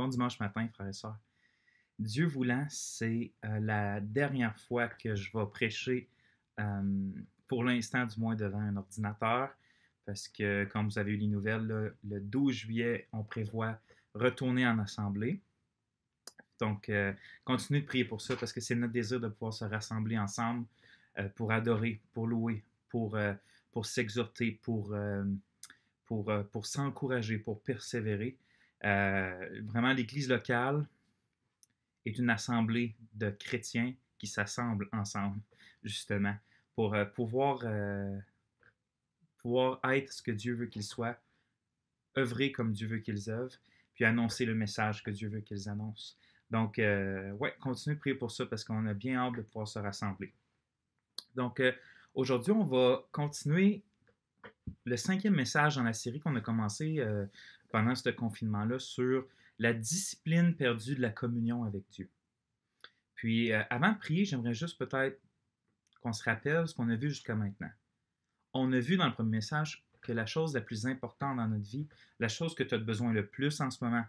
Bon dimanche matin, frères et sœurs. Dieu voulant, c'est la dernière fois que je vais prêcher, pour l'instant du moins, devant un ordinateur, parce que, comme vous avez eu les nouvelles, là, le 12 juillet, on prévoit retourner en assemblée. Donc, continuez de prier pour ça, parce que c'est notre désir de pouvoir se rassembler ensemble pour adorer, pour louer, pour s'exhorter, pour s'encourager, pour persévérer. Vraiment, l'Église locale est une assemblée de chrétiens qui s'assemblent ensemble, justement, pour pouvoir être ce que Dieu veut qu'ils soient, œuvrer comme Dieu veut qu'ils œuvrent, puis annoncer le message que Dieu veut qu'ils annoncent. Donc, ouais, continuez de prier pour ça parce qu'on a bien hâte de pouvoir se rassembler. Donc, aujourd'hui, on va continuer le 5e message dans la série qu'on a commencé pendant ce confinement-là sur la discipline perdue de la communion avec Dieu. Puis, avant de prier, j'aimerais juste peut-être qu'on se rappelle ce qu'on a vu jusqu'à maintenant. On a vu dans le premier message que la chose la plus importante dans notre vie, la chose que tu as besoin le plus en ce moment,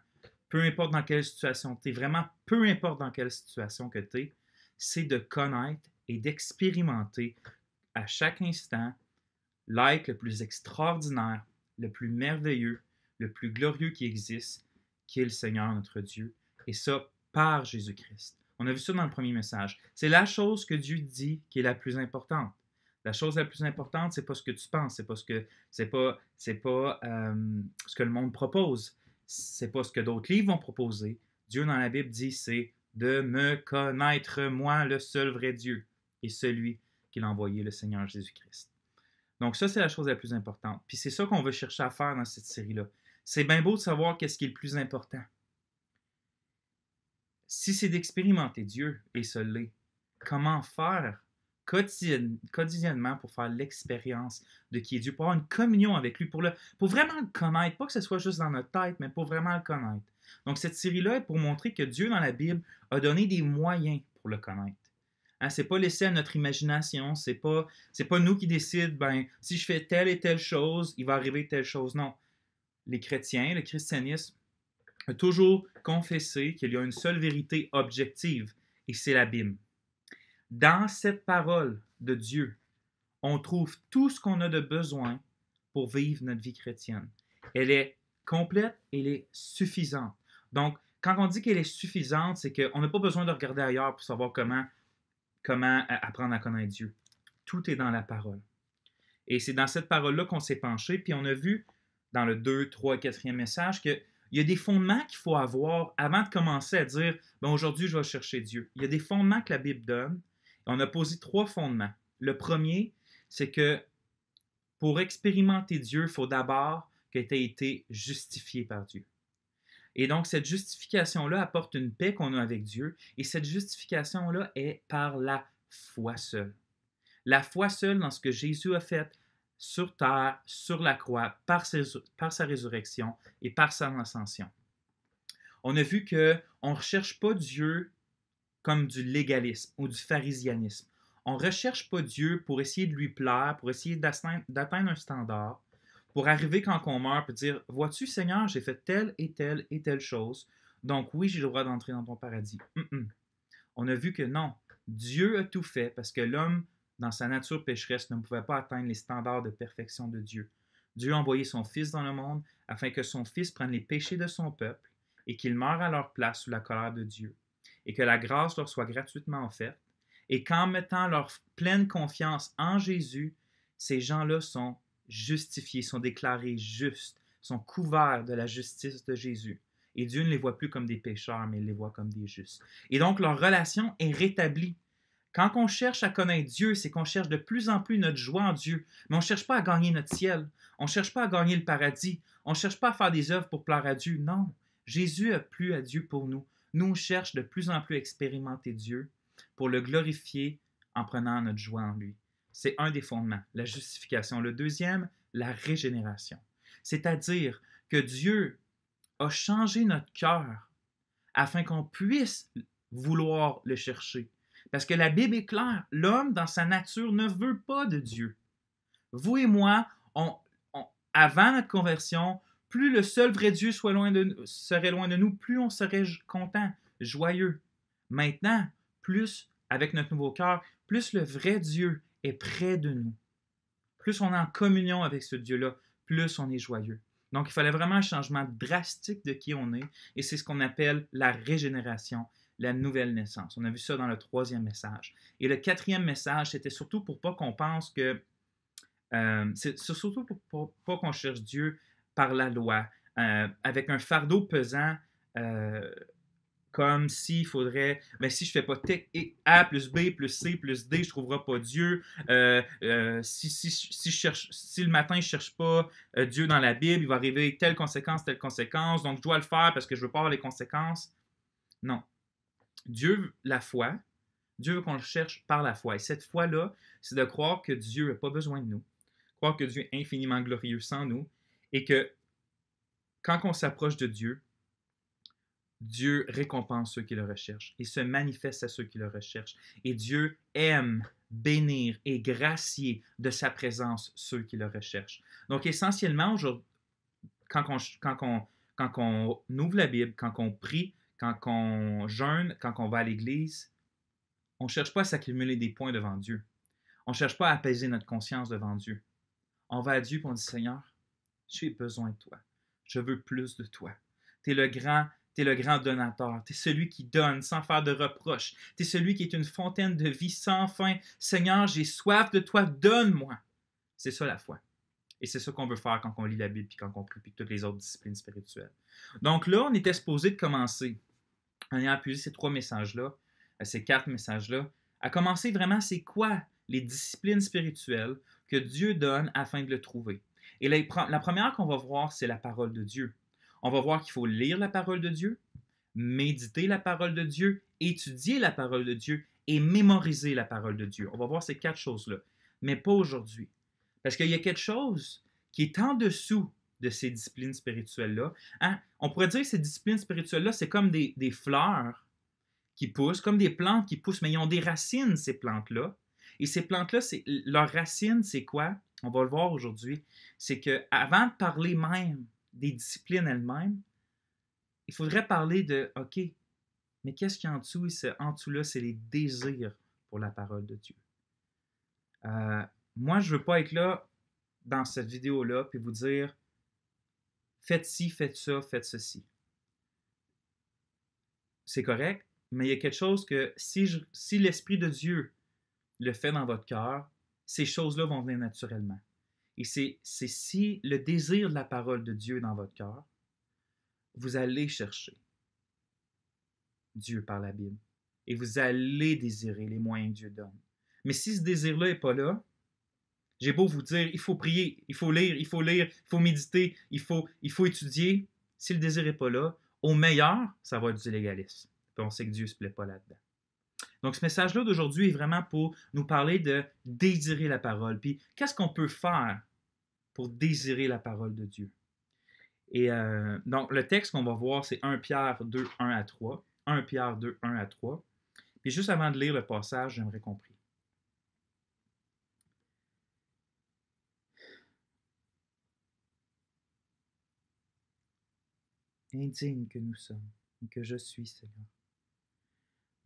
peu importe dans quelle situation tu es, vraiment peu importe dans quelle situation que tu es, c'est de connaître et d'expérimenter à chaque instant l'être le plus extraordinaire, le plus merveilleux, le plus glorieux qui existe, qui est le Seigneur notre Dieu, et ça par Jésus-Christ. On a vu ça dans le premier message. C'est la chose que Dieu dit qui est la plus importante. La chose la plus importante, c'est pas ce que tu penses, c'est pas ce que ce que le monde propose, c'est pas ce que d'autres livres vont proposer. Dieu dans la Bible dit c'est de me connaître moi, le seul vrai Dieu, et celui qu'il a envoyé, le Seigneur Jésus-Christ. Donc ça, c'est la chose la plus importante. Puis c'est ça qu'on veut chercher à faire dans cette série-là. C'est bien beau de savoir qu'est-ce qui est le plus important. Si c'est d'expérimenter Dieu, et ce l'est, comment faire quotidiennement pour faire l'expérience de qui est Dieu, pour avoir une communion avec lui, pour vraiment le connaître, pas que ce soit juste dans notre tête, mais pour vraiment le connaître. Donc cette série-là est pour montrer que Dieu dans la Bible a donné des moyens pour le connaître. Hein, c'est pas laissé à notre imagination, c'est pas nous qui décident, ben, si je fais telle et telle chose, il va arriver telle chose. Non. Les chrétiens, le christianisme, a toujours confessé qu'il y a une seule vérité objective, et c'est la Bible. Dans cette parole de Dieu, on trouve tout ce qu'on a de besoin pour vivre notre vie chrétienne. Elle est complète, elle est suffisante. Donc, quand on dit qu'elle est suffisante, c'est qu'on n'a pas besoin de regarder ailleurs pour savoir comment apprendre à connaître Dieu. Tout est dans la parole. Et c'est dans cette parole-là qu'on s'est penché, puis on a vu dans le 2, 3 et 4e message qu'il y a des fondements qu'il faut avoir avant de commencer à dire ben, « aujourd'hui, je vais chercher Dieu ». Il y a des fondements que la Bible donne. On a posé 3 fondements. Le premier, c'est que pour expérimenter Dieu, il faut d'abord que tu aies été justifié par Dieu. Et donc, cette justification-là apporte une paix qu'on a avec Dieu. Et cette justification-là est par la foi seule. La foi seule dans ce que Jésus a fait sur terre, sur la croix, par sa résurrection et par son ascension. On a vu qu'on ne recherche pas Dieu comme du légalisme ou du pharisianisme. On ne recherche pas Dieu pour essayer de lui plaire, pour essayer d'atteindre un standard, pour arriver quand on meurt et dire « Vois-tu, Seigneur, j'ai fait telle et telle et telle chose, donc oui, j'ai le droit d'entrer dans ton paradis. » On a vu que non, Dieu a tout fait parce que l'homme, dans sa nature pécheresse, ne pouvait pas atteindre les standards de perfection de Dieu. Dieu a envoyé son Fils dans le monde afin que son Fils prenne les péchés de son peuple et qu'il meure à leur place sous la colère de Dieu, et que la grâce leur soit gratuitement offerte, et qu'en mettant leur pleine confiance en Jésus, ces gens-là sont justifiés, sont déclarés justes, sont couverts de la justice de Jésus. Et Dieu ne les voit plus comme des pécheurs, mais il les voit comme des justes. Et donc, leur relation est rétablie. Quand on cherche à connaître Dieu, c'est qu'on cherche de plus en plus notre joie en Dieu. Mais on ne cherche pas à gagner notre ciel. On ne cherche pas à gagner le paradis. On ne cherche pas à faire des œuvres pour plaire à Dieu. Non, Jésus a plu à Dieu pour nous. Nous, on cherche de plus en plus à expérimenter Dieu pour le glorifier en prenant notre joie en lui. C'est un des fondements, la justification. Le deuxième, la régénération. C'est-à-dire que Dieu a changé notre cœur afin qu'on puisse vouloir le chercher. Parce que la Bible est claire, l'homme, dans sa nature, ne veut pas de Dieu. Vous et moi, avant notre conversion, plus le seul vrai Dieu serait loin de nous, plus on serait content, joyeux. Maintenant, plus, avec notre nouveau cœur, plus le vrai Dieu est près de nous, plus on est en communion avec ce Dieu-là, plus on est joyeux. Donc, il fallait vraiment un changement drastique de qui on est, et c'est ce qu'on appelle la régénération, la nouvelle naissance. On a vu ça dans le 3e message. Et le 4e message, c'était surtout pour pas qu'on pense que... c'est surtout pour pas qu'on cherche Dieu par la loi, avec un fardeau pesant, comme s'il faudrait, mais si je fais pas A plus B plus C plus D, je trouverai pas Dieu. Si le matin je cherche pas Dieu dans la Bible, il va arriver telle conséquence, donc je dois le faire parce que je veux pas avoir les conséquences. Non. Dieu, la foi, Dieu veut qu'on le cherche par la foi. Et cette foi-là, c'est de croire que Dieu n'a pas besoin de nous, croire que Dieu est infiniment glorieux sans nous, et que quand on s'approche de Dieu, Dieu récompense ceux qui le recherchent et se manifeste à ceux qui le recherchent. Et Dieu aime bénir et gracier de sa présence ceux qui le recherchent. Donc, essentiellement, aujourd'hui, quand on ouvre la Bible, quand on prie, quand on jeûne, quand on va à l'Église, on ne cherche pas à s'accumuler des points devant Dieu. On ne cherche pas à apaiser notre conscience devant Dieu. On va à Dieu et on dit, Seigneur, j'ai besoin de toi. Je veux plus de toi. Tu es le grand donateur. Tu es celui qui donne sans faire de reproches. Tu es celui qui est une fontaine de vie sans fin. Seigneur, j'ai soif de toi, donne-moi. C'est ça la foi. Et c'est ça qu'on veut faire quand on lit la Bible, puis quand on prie, puis toutes les autres disciplines spirituelles. Donc là, on était supposé de commencer, en ayant appuyé ces 3 messages-là, ces 4 messages-là, à commencer vraiment, c'est quoi les disciplines spirituelles que Dieu donne afin de le trouver. Et la première qu'on va voir, c'est la parole de Dieu. On va voir qu'il faut lire la parole de Dieu, méditer la parole de Dieu, étudier la parole de Dieu et mémoriser la parole de Dieu. On va voir ces 4 choses-là, mais pas aujourd'hui. Parce qu'il y a quelque chose qui est en dessous de ces disciplines spirituelles-là. Hein? On pourrait dire que ces disciplines spirituelles-là, c'est comme des fleurs qui poussent, comme des plantes qui poussent, mais ils ont des racines, ces plantes-là. Et ces plantes-là, leurs racines, c'est quoi? On va le voir aujourd'hui. C'est qu'avant de parler même des disciplines elles-mêmes, il faudrait parler de, OK, mais qu'est-ce qu'il y a en dessous? En dessous-là, c'est les désirs pour la parole de Dieu. Moi, je ne veux pas être là dans cette vidéo-là puis vous dire, faites ci, faites ça, faites ceci. C'est correct, mais il y a quelque chose que si l'Esprit de Dieu le fait dans votre cœur, ces choses-là vont venir naturellement. Et c'est si le désir de la parole de Dieu est dans votre cœur, vous allez chercher Dieu par la Bible. Et vous allez désirer les moyens que Dieu donne. Mais si ce désir-là n'est pas là, j'ai beau vous dire, il faut prier, il faut lire, il faut méditer, il faut étudier. Si le désir n'est pas là, au meilleur, ça va être du légalisme. Puis on sait que Dieu ne se plaît pas là-dedans. Donc, ce message-là d'aujourd'hui est vraiment pour nous parler de désirer la parole. Puis, qu'est-ce qu'on peut faire pour désirer la parole de Dieu? Et donc, le texte qu'on va voir, c'est 1 Pierre 2, 1 à 3. 1 Pierre 2, 1 à 3. Puis, juste avant de lire le passage, j'aimerais qu'on prie. Indigne que nous sommes, et que je suis, Seigneur,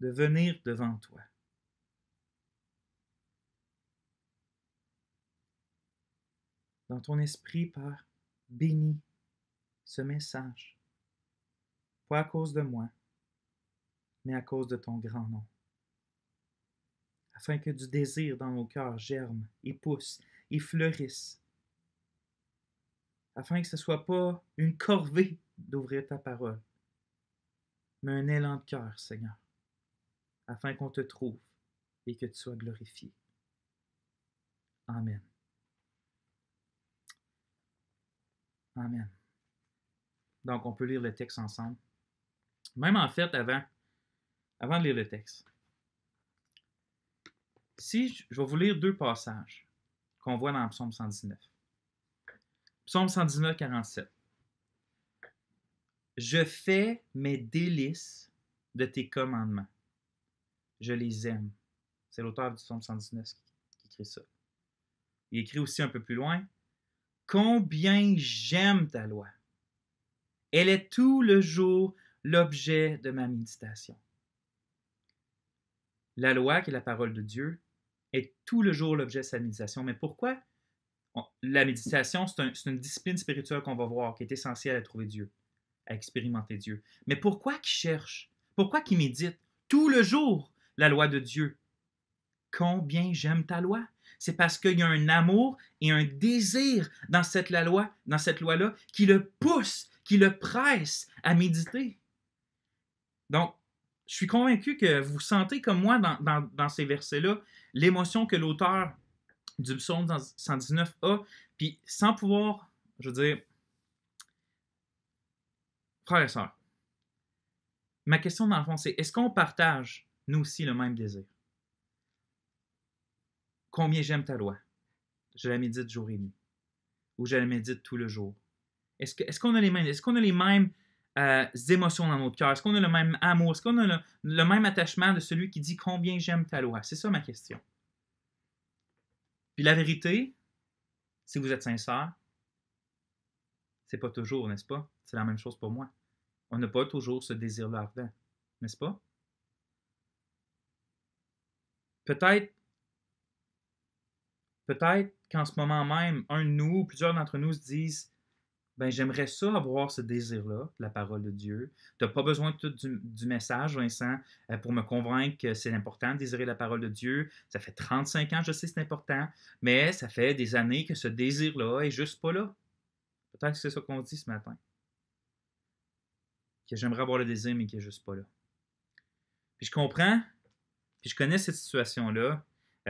de venir devant toi. Dans ton esprit, Père, bénis ce message, pas à cause de moi, mais à cause de ton grand nom, afin que du désir dans nos cœurs germe et pousse et fleurisse, afin que ce ne soit pas une corvée d'ouvrir ta parole, mais un élan de cœur, Seigneur, afin qu'on te trouve et que tu sois glorifié. Amen. Amen. Donc, on peut lire le texte ensemble. Même en fait, avant de lire le texte, si je vais vous lire 2 passages qu'on voit dans le Psaume 119. Psaume 119, 47. Je fais mes délices de tes commandements. Je les aime. C'est l'auteur du Psaume 119 qui écrit ça. Il écrit aussi un peu plus loin, combien j'aime ta loi. Elle est tout le jour l'objet de ma méditation. La loi, qui est la parole de Dieu, est tout le jour l'objet de sa méditation. Mais pourquoi? La méditation, c'est une discipline spirituelle qu'on va voir, qui est essentielle à trouver Dieu, à expérimenter Dieu. Mais pourquoi qu'il cherche? Pourquoi qu'il médite tout le jour la loi de Dieu? Combien j'aime ta loi? C'est parce qu'il y a un amour et un désir dans cette loi-là, qui le pousse, qui le presse à méditer. Donc, je suis convaincu que vous sentez comme moi dans ces versets-là l'émotion que l'auteur du psaume 119 a, puis sans pouvoir, je veux dire, frères et sœurs, ma question dans le fond, c'est est-ce qu'on partage, nous aussi, le même désir? Combien j'aime ta loi? Je la médite jour et nuit. Ou je la médite tout le jour. Est-ce qu'on a les mêmes émotions dans notre cœur? Est-ce qu'on a le même amour? Est-ce qu'on a le même attachement de celui qui dit combien j'aime ta loi? C'est ça ma question. Puis la vérité, si vous êtes sincère, c'est pas toujours, n'est-ce pas? C'est la même chose pour moi. On n'a pas toujours ce désir-là ardent, n'est-ce pas? Peut-être qu'en ce moment même, un de nous, plusieurs d'entre nous se disent ben, j'aimerais ça avoir ce désir-là, la parole de Dieu. Tu n'as pas besoin de tout du message, Vincent, pour me convaincre que c'est important de désirer la parole de Dieu. Ça fait 35 ans, je sais que c'est important, mais ça fait des années que ce désir-là est juste pas là. Peut-être que c'est ça qu'on dit ce matin. Que j'aimerais avoir le désir, mais qui n'est juste pas là. Puis je comprends, puis je connais cette situation-là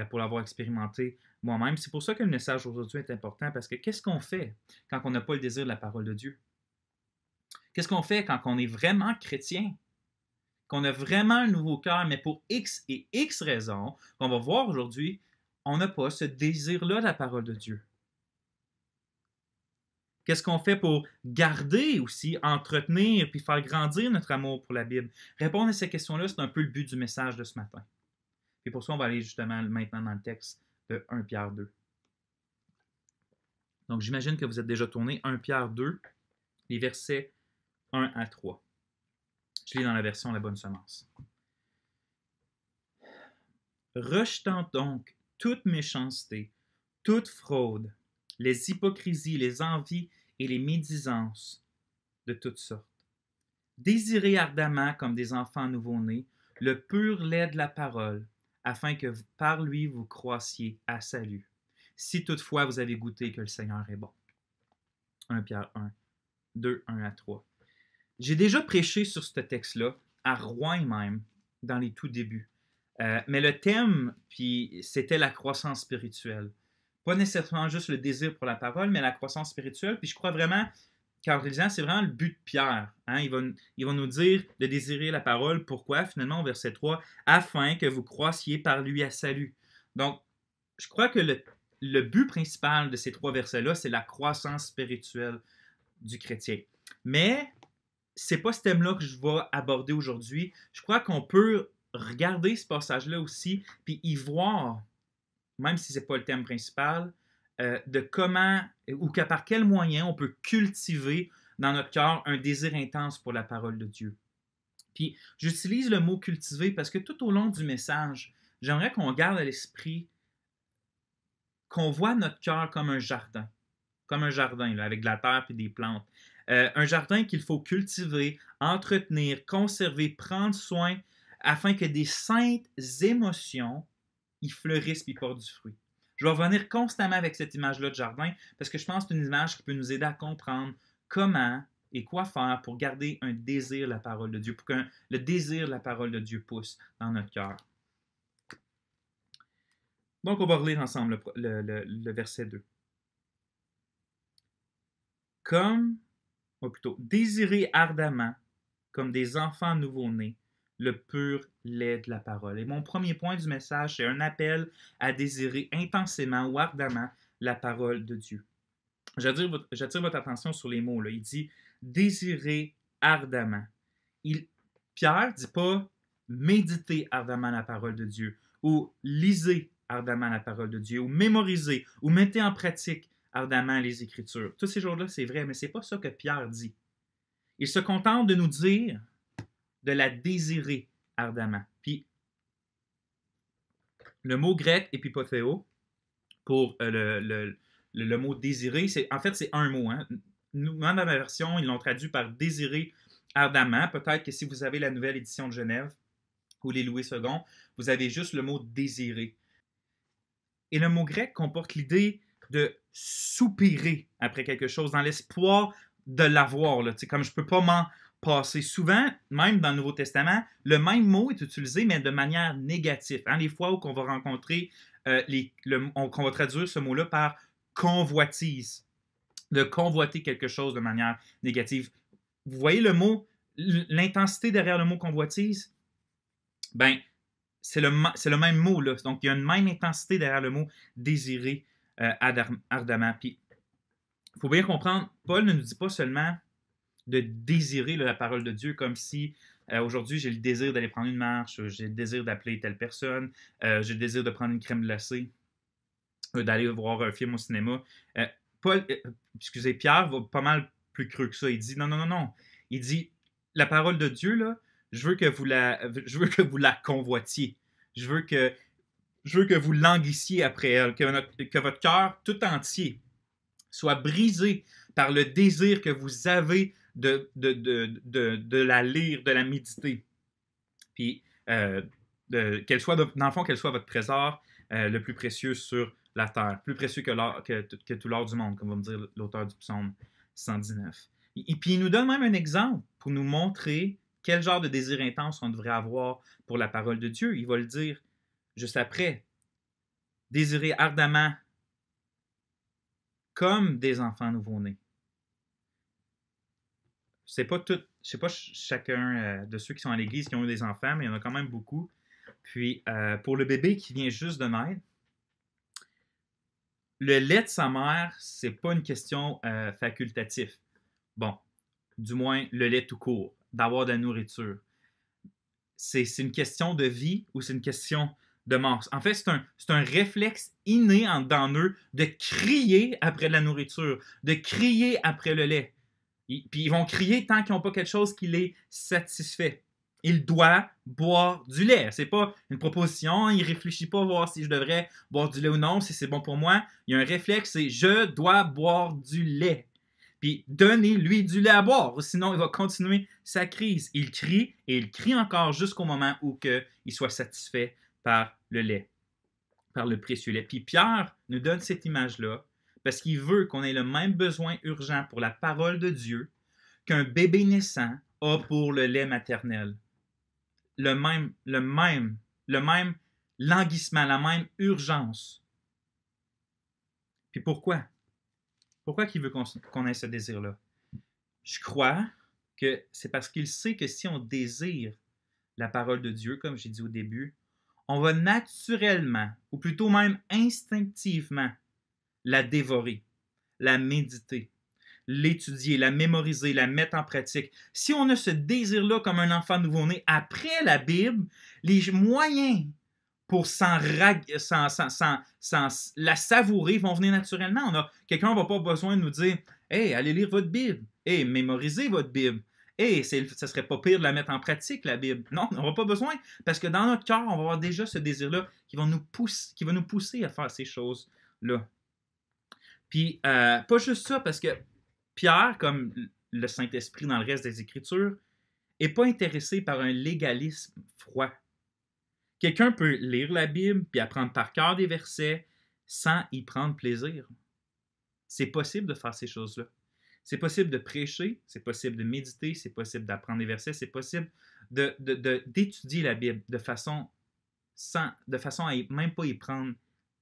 pour l'avoir expérimenté moi-même. C'est pour ça que le message aujourd'hui est important, parce que qu'est-ce qu'on fait quand on n'a pas le désir de la parole de Dieu? Qu'est-ce qu'on fait quand on est vraiment chrétien? Qu'on a vraiment un nouveau cœur, mais pour X et X raisons, qu'on va voir aujourd'hui, on n'a pas ce désir-là de la parole de Dieu. Qu'est-ce qu'on fait pour garder aussi, entretenir, puis faire grandir notre amour pour la Bible? Répondre à ces questions-là, c'est un peu le but du message de ce matin. Et pour ça, on va aller justement maintenant dans le texte de 1 Pierre 2. Donc, j'imagine que vous êtes déjà tourné 1 Pierre 2, les versets 1 à 3. Je lis dans la version La Bonne Semence. Rejetant donc toute méchanceté, toute fraude, les hypocrisies, les envies et les médisances de toutes sortes. Désirez ardemment, comme des enfants nouveau-nés, le pur lait de la parole, afin que par lui vous croissiez à salut, si toutefois vous avez goûté que le Seigneur est bon. 1 Pierre 1, 2, 1 à 3. J'ai déjà prêché sur ce texte-là, à Rouen même, dans les tout débuts. Mais le thème, puis c'était la croissance spirituelle. Pas nécessairement juste le désir pour la parole, mais la croissance spirituelle. Puis je crois vraiment qu'en réalisant, c'est vraiment le but de Pierre. Hein? Il va nous dire de désirer la parole. Pourquoi? Finalement, au verset 3, afin que vous croissiez par lui à salut. Donc, je crois que le but principal de ces trois versets-là, c'est la croissance spirituelle du chrétien. Mais c'est pas ce thème-là que je vais aborder aujourd'hui. Je crois qu'on peut regarder ce passage-là aussi, puis y voir, même si ce n'est pas le thème principal, de comment ou par quel moyen on peut cultiver dans notre cœur un désir intense pour la parole de Dieu. Puis j'utilise le mot cultiver parce que tout au long du message, j'aimerais qu'on garde à l'esprit qu'on voit notre cœur comme un jardin là, avec de la terre et des plantes. Un jardin qu'il faut cultiver, entretenir, conserver, prendre soin, afin que des saintes émotions y fleurissent et portent du fruit. Je vais revenir constamment avec cette image-là de jardin, parce que je pense que c'est une image qui peut nous aider à comprendre comment et quoi faire pour garder un désir de la parole de Dieu, pour que le désir de la parole de Dieu pousse dans notre cœur. Donc, on va relire ensemble le verset 2. Désirez ardemment, comme des enfants nouveau-nés, le pur lait de la parole. Et mon premier point du message, c'est un appel à désirer intensément ou ardemment la parole de Dieu. J'attire votre attention sur les mots. Là. Il dit « désirer ardemment ». Pierre ne dit pas « méditer ardemment la parole de Dieu » ou « lisez ardemment la parole de Dieu » ou « mémorisez » ou « mettez en pratique ardemment les Écritures ». Tous ces jours-là, c'est vrai, mais ce n'est pas ça que Pierre dit. Il se contente de nous dire de la désirer ardemment. Puis, le mot grec épipothéo pour le mot désirer, en fait, c'est un mot. Hein. Nous, dans ma version, ils l'ont traduit par désirer ardemment. Peut-être que si vous avez la nouvelle édition de Genève ou les Louis II, vous avez juste le mot désirer. Et le mot grec comporte l'idée de soupirer après quelque chose, dans l'espoir de l'avoir. Là. Comme je ne peux pas m'en passer. Souvent, même dans le Nouveau Testament, le même mot est utilisé, mais de manière négative. Hein, les fois où on va rencontrer, qu'on va traduire ce mot-là par convoitise. De convoiter quelque chose de manière négative. Vous voyez le mot, l'intensité derrière le mot convoitise? Ben, c'est le même mot, là. Donc, il y a une même intensité derrière le mot désirer ardemment. Puis, il faut bien comprendre, Paul ne nous dit pas seulement de désirer la parole de Dieu comme si aujourd'hui j'ai le désir d'aller prendre une marche, j'ai le désir d'appeler telle personne, j'ai le désir de prendre une crème glacée, d'aller voir un film au cinéma. Pierre va pas mal plus creux que ça. Il dit non. Il dit la parole de Dieu, là, je veux que vous la convoitiez. Je veux que vous languissiez après elle, que votre cœur tout entier soit brisé par le désir que vous avez de la lire, de la méditer. Puis, qu'elle soit, dans le fond, qu'elle soit votre trésor le plus précieux sur la terre, plus précieux que tout l'or du monde, comme va me dire l'auteur du psaume 119. Et puis, il nous donne même un exemple pour nous montrer quel genre de désir intense on devrait avoir pour la parole de Dieu. Il va le dire juste après. Désirer ardemment comme des enfants nouveau-nés. C'est pas chacun de ceux qui sont à l'église qui ont eu des enfants, mais il y en a quand même beaucoup. Puis, pour le bébé qui vient juste de naître, le lait de sa mère, c'est pas une question facultative. Bon, du moins, le lait tout court, d'avoir de la nourriture. C'est une question de vie ou c'est une question de mort. En fait, c'est un réflexe inné en dedans d'eux de crier après la nourriture, de crier après le lait. Puis ils vont crier tant qu'ils n'ont pas quelque chose qui les satisfait. Il doit boire du lait. C'est pas une proposition. Il ne réfléchit pas à voir si je devrais boire du lait ou non, si c'est bon pour moi. Il y a un réflexe, c'est je dois boire du lait. Puis donnez-lui du lait à boire, sinon il va continuer sa crise. Il crie et il crie encore jusqu'au moment où il soit satisfait par le lait, par le précieux lait. Puis Pierre nous donne cette image-là parce qu'il veut qu'on ait le même besoin urgent pour la parole de Dieu qu'un bébé naissant a pour le lait maternel. Le même languissement, la même urgence. Puis pourquoi? Pourquoi qu'il veut qu'on ait ce désir-là? Je crois que c'est parce qu'il sait que si on désire la parole de Dieu, comme j'ai dit au début, on va naturellement, ou plutôt même instinctivement, la dévorer, la méditer, l'étudier, la mémoriser, la mettre en pratique. Si on a ce désir-là comme un enfant nouveau-né après la Bible, les moyens pour la savourer vont venir naturellement. Quelqu'un n'a pas besoin de nous dire « Hey, allez lire votre Bible. Hey, mémorisez votre Bible. Hey, ça serait pas pire de la mettre en pratique, la Bible. » Non, on n'aura pas besoin parce que dans notre cœur, on va avoir déjà ce désir-là qui va nous pousser à faire ces choses-là. Puis, pas juste ça, parce que Pierre, comme le Saint-Esprit dans le reste des Écritures, n'est pas intéressé par un légalisme froid. Quelqu'un peut lire la Bible puis apprendre par cœur des versets sans y prendre plaisir. C'est possible de faire ces choses-là. C'est possible de prêcher, c'est possible de méditer, c'est possible d'apprendre des versets, c'est possible d'étudier la Bible de façon à même pas y prendre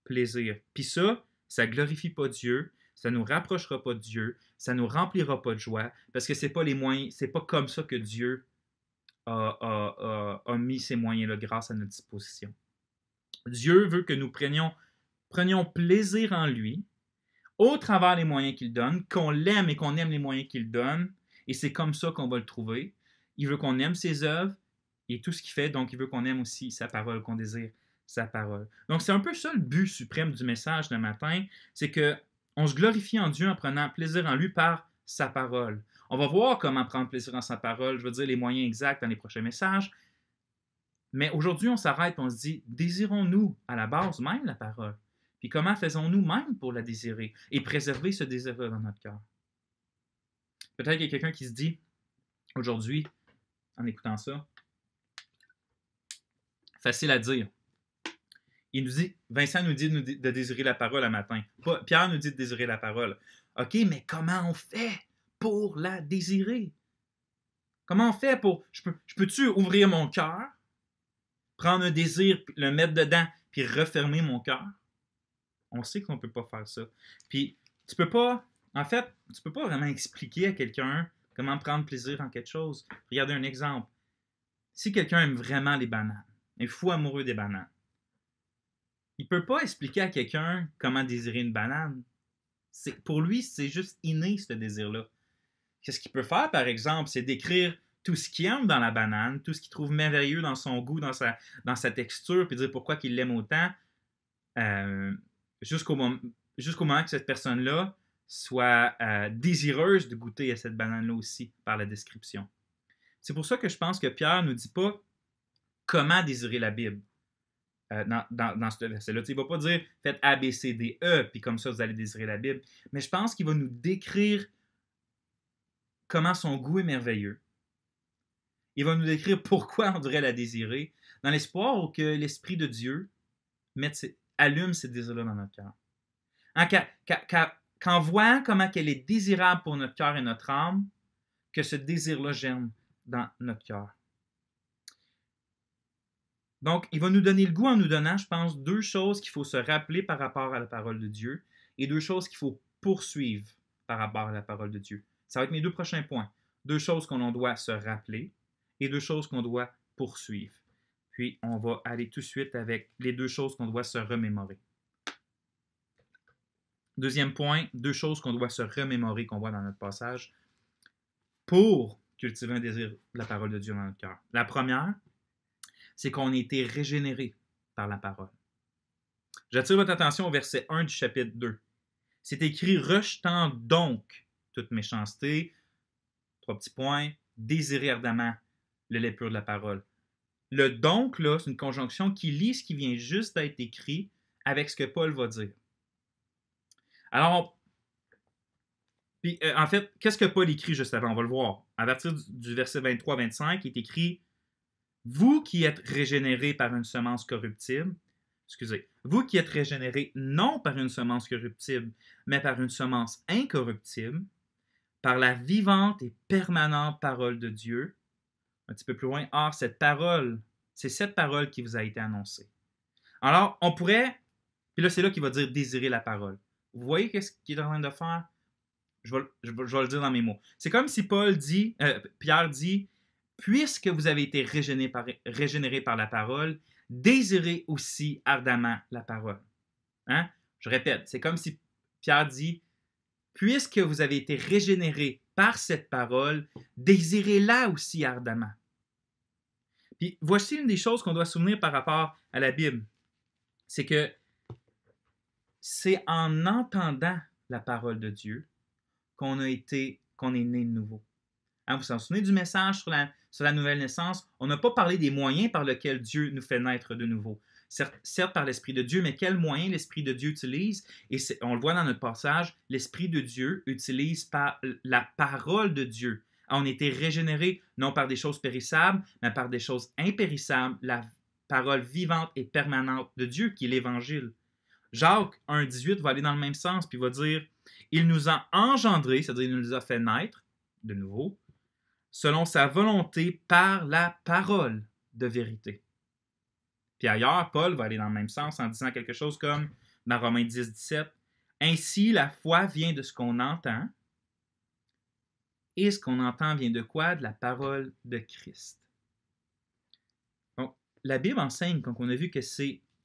plaisir. Puis ça glorifie pas Dieu, ça nous rapprochera pas de Dieu, ça nous remplira pas de joie, parce que c'est pas comme ça que Dieu a mis ces moyens-là grâce à notre disposition. Dieu veut que nous prenions plaisir en lui, au travers des moyens qu'il donne, qu'on l'aime et qu'on aime les moyens qu'il donne, et c'est comme ça qu'on va le trouver. Il veut qu'on aime ses œuvres et tout ce qu'il fait, donc il veut qu'on aime aussi sa parole, qu'on désire sa parole. Donc c'est un peu ça le but suprême du message de matin, c'est qu'on se glorifie en Dieu en prenant plaisir en lui par sa parole. On va voir comment prendre plaisir dans sa parole. Je veux dire les moyens exacts dans les prochains messages. Mais aujourd'hui, on s'arrête et on se dit, désirons-nous à la base même la parole? Puis comment faisons-nous même pour la désirer et préserver ce désir-là dans notre cœur? Peut-être qu'il y a quelqu'un qui se dit, aujourd'hui, en écoutant ça, facile à dire. Il nous dit, Vincent nous dit de désirer la parole un matin. Pierre nous dit de désirer la parole. OK, mais comment on fait pour la désirer? Comment on fait pour... Je peux-tu ouvrir mon cœur, prendre un désir, le mettre dedans, puis refermer mon cœur? On sait qu'on ne peut pas faire ça. Puis, tu peux pas... En fait, tu peux pas vraiment expliquer à quelqu'un comment prendre plaisir en quelque chose. Regardez un exemple. Si quelqu'un aime vraiment les bananes, est fou amoureux des bananes, il ne peut pas expliquer à quelqu'un comment désirer une banane. Pour lui, c'est juste inné, ce désir-là. Qu'est-ce qu'il peut faire, par exemple, c'est décrire tout ce qu'il aime dans la banane, tout ce qu'il trouve merveilleux dans son goût, dans sa texture, puis dire pourquoi il l'aime autant, jusqu'au moment que cette personne-là soit désireuse de goûter à cette banane-là aussi, par la description. C'est pour ça que je pense que Pierre ne nous dit pas comment désirer la Bible. Dans ce verset-là. Il ne va pas dire faites A, B, C, D, E, puis comme ça vous allez désirer la Bible. Mais je pense qu'il va nous décrire comment son goût est merveilleux. Il va nous décrire pourquoi on devrait la désirer, dans l'espoir que l'Esprit de Dieu allume ces désirs-là dans notre cœur. Qu'en voyant comment elle est désirable pour notre cœur et notre âme, que ce désir-là germe dans notre cœur. Donc, il va nous donner le goût en nous donnant, je pense, 2 choses qu'il faut se rappeler par rapport à la parole de Dieu et 2 choses qu'il faut poursuivre par rapport à la parole de Dieu. Ça va être mes 2 prochains points. 2 choses qu'on doit se rappeler et 2 choses qu'on doit poursuivre. Puis, on va aller tout de suite avec les 2 choses qu'on doit se remémorer. Deuxième point, 2 choses qu'on doit se remémorer, qu'on voit dans notre passage, pour cultiver un désir de la parole de Dieu dans notre cœur. La première, c'est qu'on a été régénéré par la parole. J'attire votre attention au verset 1 du chapitre 2. C'est écrit « Rejetant donc toute méchanceté », 3 petits points, « désirer ardemment le lait pur de la parole ». Le « donc », là, c'est une conjonction qui lie ce qui vient juste d'être écrit avec ce que Paul va dire. Alors, en fait, qu'est-ce que Paul écrit juste avant? On va le voir. À partir du verset 23-25, il est écrit « Vous qui êtes régénérés par une semence corruptible, vous qui êtes régénérés non par une semence corruptible, mais par une semence incorruptible, par la vivante et permanente parole de Dieu. » Un petit peu plus loin, « Or, cette parole, c'est cette parole qui vous a été annoncée. » Alors, on pourrait, puis là, c'est là qu'il va dire « désirer la parole ». Vous voyez qu'est-ce qu'il est en train de faire? Je vais le dire dans mes mots. C'est comme si Pierre dit « Puisque vous avez été régénérés par la parole, désirez aussi ardemment la parole. » Hein? Je répète, c'est comme si Pierre dit « Puisque vous avez été régénérés par cette parole, désirez-la aussi ardemment. » Puis voici une des choses qu'on doit se souvenir par rapport à la Bible. C'est que c'est en entendant la parole de Dieu qu'on est né de nouveau. Hein, vous vous souvenez du message sur la nouvelle naissance? On n'a pas parlé des moyens par lesquels Dieu nous fait naître de nouveau. Certes par l'Esprit de Dieu, mais quels moyens l'Esprit de Dieu utilise? Et on le voit dans notre passage, l'Esprit de Dieu utilise par la parole de Dieu. On a été régénérés non par des choses périssables, mais par des choses impérissables, la parole vivante et permanente de Dieu qui est l'Évangile. Jacques 1,18 va aller dans le même sens, puis va dire « Il nous a engendrés, c'est-à-dire il nous a fait naître, de nouveau, selon sa volonté par la parole de vérité. » Puis ailleurs, Paul va aller dans le même sens en disant quelque chose comme, dans Romains 10,17, « Ainsi, la foi vient de ce qu'on entend, et ce qu'on entend vient de quoi? De la parole de Christ. » Donc, la Bible enseigne, comme on a vu, que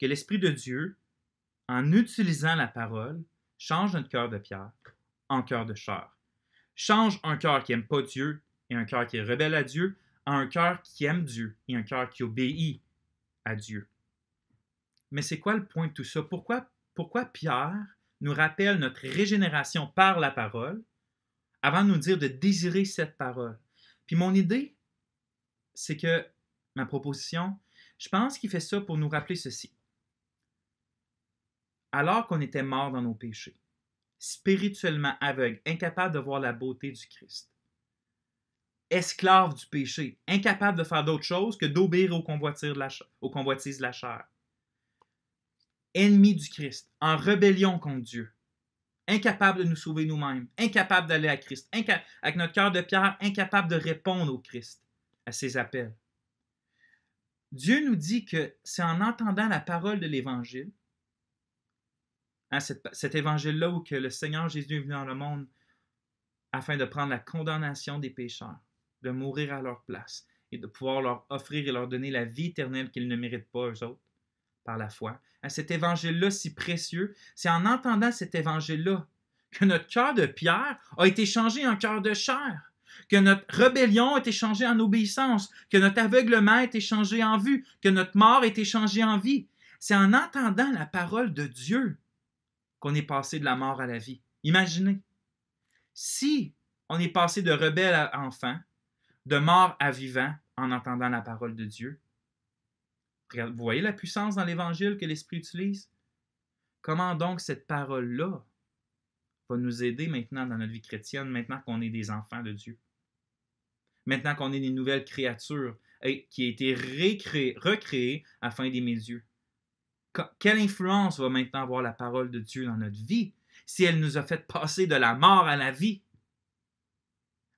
l'Esprit de Dieu, en utilisant la parole, change notre cœur de pierre en cœur de chair. Change un cœur qui n'aime pas Dieu et un cœur qui est rebelle à Dieu en un cœur qui aime Dieu et un cœur qui obéit à Dieu. Mais c'est quoi le point de tout ça? Pourquoi Pierre nous rappelle notre régénération par la parole, avant de nous dire de désirer cette parole. Puis mon idée, c'est que, ma proposition, je pense qu'il fait ça pour nous rappeler ceci. Alors qu'on était morts dans nos péchés, spirituellement aveugles, incapables de voir la beauté du Christ, esclaves du péché, incapables de faire d'autre chose que d'obéir aux convoitises de la chair, ennemis du Christ, en rébellion contre Dieu, incapables de nous sauver nous-mêmes, incapables d'aller à Christ, avec notre cœur de pierre, incapables de répondre au Christ, à ses appels. Dieu nous dit que c'est en entendant la parole de l'Évangile, cet évangile-là où que le Seigneur Jésus est venu dans le monde afin de prendre la condamnation des pécheurs, de mourir à leur place et de pouvoir leur offrir et leur donner la vie éternelle qu'ils ne méritent pas, eux autres, par la foi. À cet évangile-là si précieux, c'est en entendant cet évangile-là que notre cœur de pierre a été changé en cœur de chair, que notre rébellion a été changée en obéissance, que notre aveuglement a été changé en vue, que notre mort a été changée en vie. C'est en entendant la parole de Dieu qu'on est passé de la mort à la vie. Imaginez, si on est passé de rebelle à enfant, de mort à vivant en entendant la parole de Dieu, vous voyez la puissance dans l'Évangile que l'Esprit utilise? Comment donc cette parole-là va nous aider maintenant dans notre vie chrétienne, maintenant qu'on est des enfants de Dieu? Maintenant qu'on est des nouvelles créatures qui ont été recréées afin d'aimer Dieu. Quelle influence va maintenant avoir la parole de Dieu dans notre vie si elle nous a fait passer de la mort à la vie?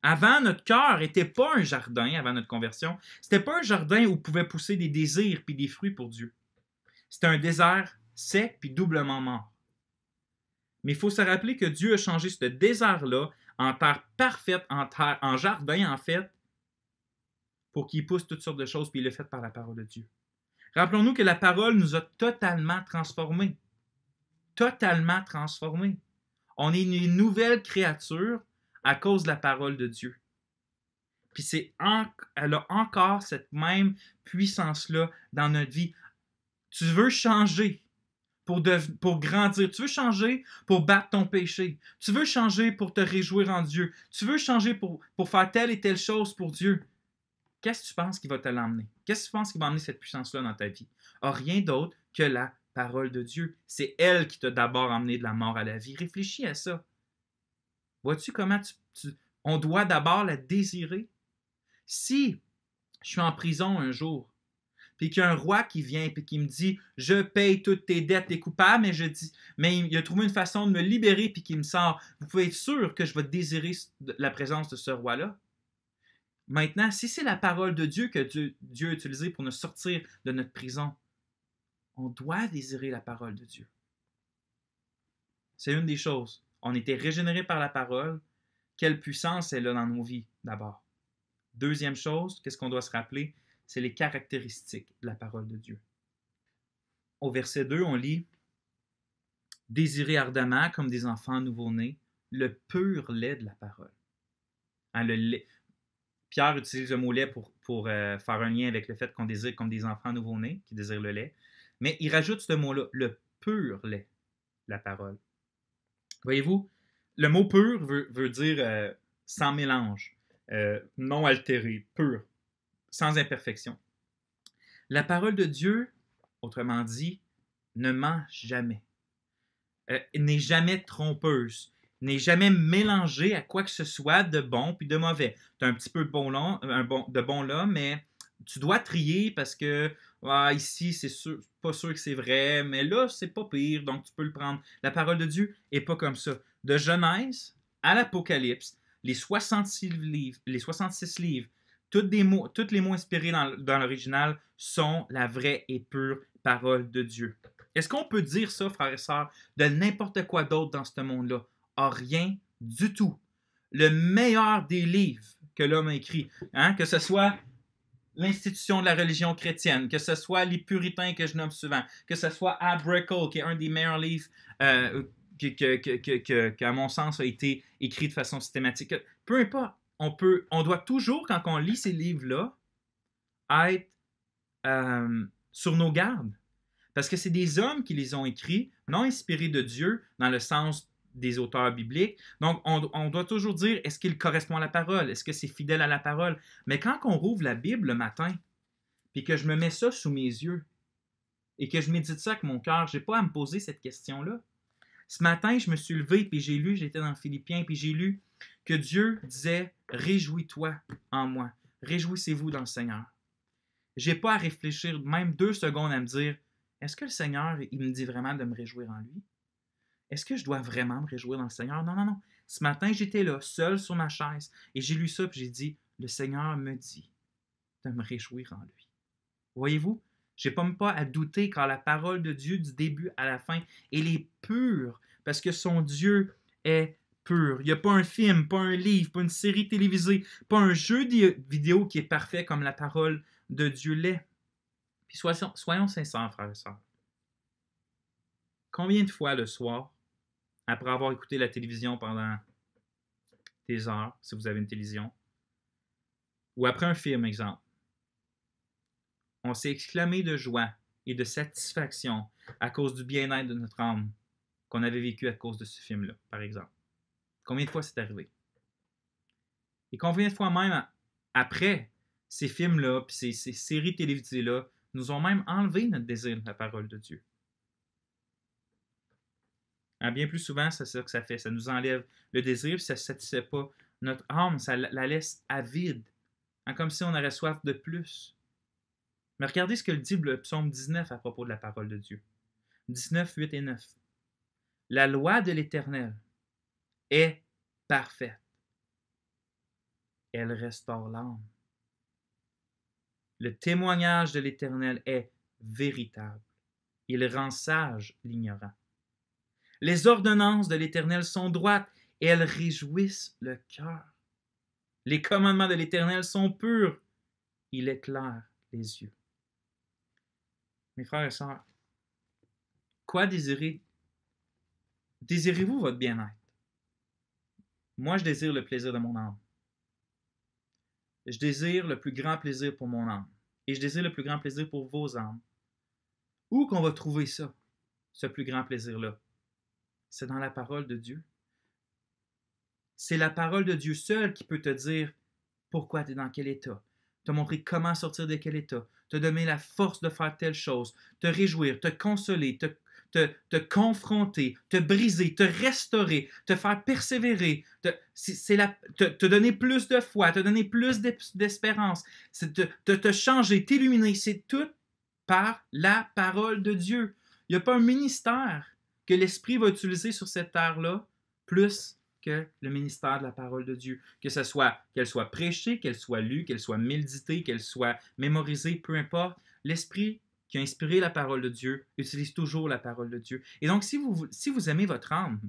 Avant, notre cœur n'était pas un jardin, avant notre conversion. C'était pas un jardin où pouvaient pousser des désirs puis des fruits pour Dieu. C'était un désert sec puis doublement mort. Mais il faut se rappeler que Dieu a changé ce désert-là en terre parfaite, en jardin en fait, pour qu'il pousse toutes sortes de choses, puis il l'a fait par la parole de Dieu. Rappelons-nous que la parole nous a totalement transformés. Totalement transformés. On est une nouvelle créature à cause de la parole de Dieu. Puis elle a encore cette même puissance-là dans notre vie. Tu veux changer pour grandir. Tu veux changer pour battre ton péché. Tu veux changer pour te réjouir en Dieu. Tu veux changer pour faire telle et telle chose pour Dieu. Qu'est-ce que tu penses qui va te l'emmener? Qu'est-ce que tu penses qui va emmener cette puissance-là dans ta vie? Rien d'autre que la parole de Dieu. C'est elle qui t'a d'abord emmené de la mort à la vie. Réfléchis à ça. Vois-tu comment on doit d'abord la désirer? Si je suis en prison un jour, puis qu'il y a un roi qui vient et qui me dit « Je paye toutes tes dettes, t'es coupable », mais il a trouvé une façon de me libérer puis qu'il me sort, vous pouvez être sûr que je vais désirer la présence de ce roi-là. Maintenant, si c'est la parole de Dieu que Dieu a utilisée pour nous sortir de notre prison, on doit désirer la parole de Dieu. C'est une des choses. On était régénérés par la parole. Quelle puissance elle a dans nos vies, d'abord. Deuxième chose, qu'est-ce qu'on doit se rappeler? C'est les caractéristiques de la parole de Dieu. Au verset 2, on lit « Désirez ardemment, comme des enfants nouveau-nés, le pur lait de la parole. » Le lait. Pierre utilise le mot lait pour faire un lien avec le fait qu'on désire comme des enfants nouveau-nés, qui désirent le lait. Mais il rajoute ce mot-là, le pur lait de la parole. Voyez-vous, le mot pur veut dire sans mélange, non altéré, pur, sans imperfection. La parole de Dieu, autrement dit, ne ment jamais, n'est jamais trompeuse, n'est jamais mélangée à quoi que ce soit de bon puis de mauvais. Tu as un petit peu de bon là, mais tu dois trier parce que ici, c'est pas sûr que c'est vrai, mais là, c'est pas pire, donc tu peux le prendre. La parole de Dieu n'est pas comme ça. De Genèse à l'Apocalypse, les 66 livres, tous les mots inspirés dans l'original sont la vraie et pure parole de Dieu. Est-ce qu'on peut dire ça, frères et sœurs, de n'importe quoi d'autre dans ce monde-là? Rien du tout. Le meilleur des livres que l'homme a écrit, que ce soit l'institution de la religion chrétienne, que ce soit les puritains que je nomme souvent, que ce soit Abricle, qui est un des meilleurs livres qui, à mon sens, a été écrit de façon systématique. Peu importe, on doit toujours, quand on lit ces livres-là, être sur nos gardes. Parce que c'est des hommes qui les ont écrits, non inspirés de Dieu, dans le sens des auteurs bibliques. Donc, on doit toujours dire, est-ce qu'il correspond à la parole? Est-ce que c'est fidèle à la parole? Mais quand on rouvre la Bible le matin, puis que je me mets ça sous mes yeux, et que je médite ça avec mon cœur, je n'ai pas à me poser cette question-là. Ce matin, je me suis levé, puis j'ai lu, j'étais dans Philippiens, puis j'ai lu que Dieu disait « Réjouis-toi en moi, réjouissez-vous dans le Seigneur ». Je n'ai pas à réfléchir même 2 secondes à me dire « Est-ce que le Seigneur, il me dit vraiment de me réjouir en lui? Est-ce que je dois vraiment me réjouir dans le Seigneur? » Non, non, non. Ce matin, j'étais là, seul sur ma chaise, et j'ai lu ça, puis j'ai dit « Le Seigneur me dit de me réjouir en lui. » Voyez-vous? Je n'ai même pas à douter car la parole de Dieu du début à la fin, elle est pure parce que son Dieu est pur. Il n'y a pas un film, pas un livre, pas une série télévisée, pas un jeu vidéo qui est parfait comme la parole de Dieu l'est. Puis soyons sincères, frères et sœurs. Combien de fois le soir, après avoir écouté la télévision pendant des heures, si vous avez une télévision, ou après un film, exemple, on s'est exclamé de joie et de satisfaction à cause du bien-être de notre âme qu'on avait vécu à cause de ce film-là, par exemple. Combien de fois c'est arrivé? Et combien de fois même après ces films-là, puis ces séries télévisées-là, nous ont même enlevé notre désir de la parole de Dieu? Bien plus souvent, c'est ça que ça fait. Ça nous enlève le désir, puis ça ne satisfait pas notre âme, ça la laisse avide, comme si on aurait soif de plus. Mais regardez ce que dit le psaume 19 à propos de la parole de Dieu. 19, 8 et 9. La loi de l'Éternel est parfaite. Elle restaure l'âme. Le témoignage de l'Éternel est véritable. Il rend sage l'ignorant. Les ordonnances de l'Éternel sont droites et elles réjouissent le cœur. Les commandements de l'Éternel sont purs. Il éclaire les yeux. Mes frères et sœurs, quoi désirez? Désirez-vous votre bien-être? Moi, je désire le plaisir de mon âme. Je désire le plus grand plaisir pour mon âme. Et je désire le plus grand plaisir pour vos âmes. Où qu'on va trouver ça, ce plus grand plaisir-là? C'est dans la parole de Dieu. C'est la parole de Dieu seule qui peut te dire pourquoi tu es dans quel état, te montrer comment sortir de quel état, te donner la force de faire telle chose, te réjouir, te consoler, te confronter, te briser, te restaurer, te faire persévérer, te donner plus de foi, te donner plus d'espérance, te changer, t'illuminer. C'est tout par la parole de Dieu. Il n'y a pas un ministère que l'Esprit va utiliser sur cette terre-là plus que le ministère de la parole de Dieu. Qu'elle soit prêchée, qu'elle soit lue, qu'elle soit méditée, qu'elle soit mémorisée, peu importe. L'Esprit qui a inspiré la parole de Dieu utilise toujours la parole de Dieu. Et donc, si vous aimez votre âme,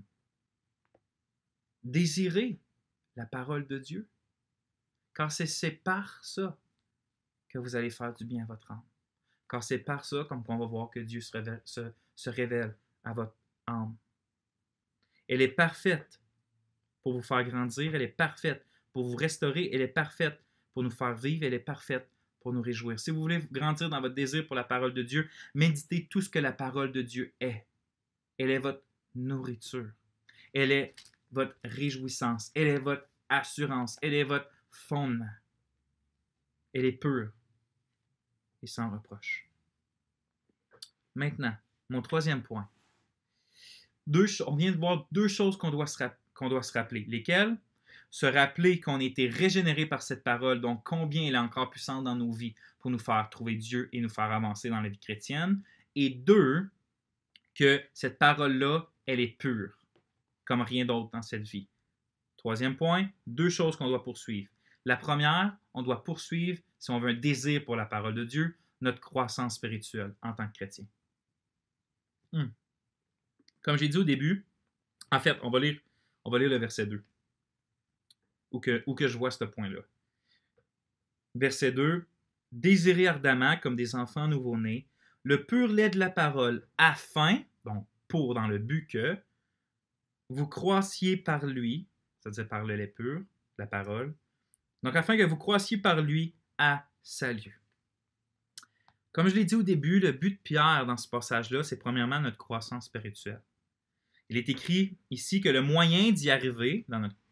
désirez la parole de Dieu, car c'est par ça que vous allez faire du bien à votre âme. Car c'est par ça, comme on va voir, que Dieu se révèle à votre âme. Elle est parfaite pour vous faire grandir, elle est parfaite pour vous restaurer, elle est parfaite pour nous faire vivre, elle est parfaite pour nous réjouir. Si vous voulez grandir dans votre désir pour la parole de Dieu, méditez tout ce que la parole de Dieu est. Elle est votre nourriture. Elle est votre réjouissance. Elle est votre assurance. Elle est votre fondement. Elle est pure et sans reproche. Maintenant, mon troisième point. On vient de voir 2 choses qu'on doit se rappeler. Lesquelles? Se rappeler qu'on a été régénéré par cette parole, donc combien elle est encore puissante dans nos vies pour nous faire trouver Dieu et nous faire avancer dans la vie chrétienne. Et 2, que cette parole-là, elle est pure, comme rien d'autre dans cette vie. Troisième point, 2 choses qu'on doit poursuivre. La première, on doit poursuivre, si on veut un désir pour la parole de Dieu, notre croissance spirituelle en tant que chrétien. Comme j'ai dit au début, en fait, on va lire le verset 2, où que je vois ce point-là. Verset 2, « Désirez ardemment, comme des enfants nouveau-nés, le pur lait de la parole, afin, donc pour dans le but que, vous croissiez par lui, c'est-à-dire par le lait pur, la parole, donc afin que vous croissiez par lui à salut. » Comme je l'ai dit au début, le but de Pierre dans ce passage-là, c'est premièrement notre croissance spirituelle. Il est écrit ici que le moyen d'y arriver,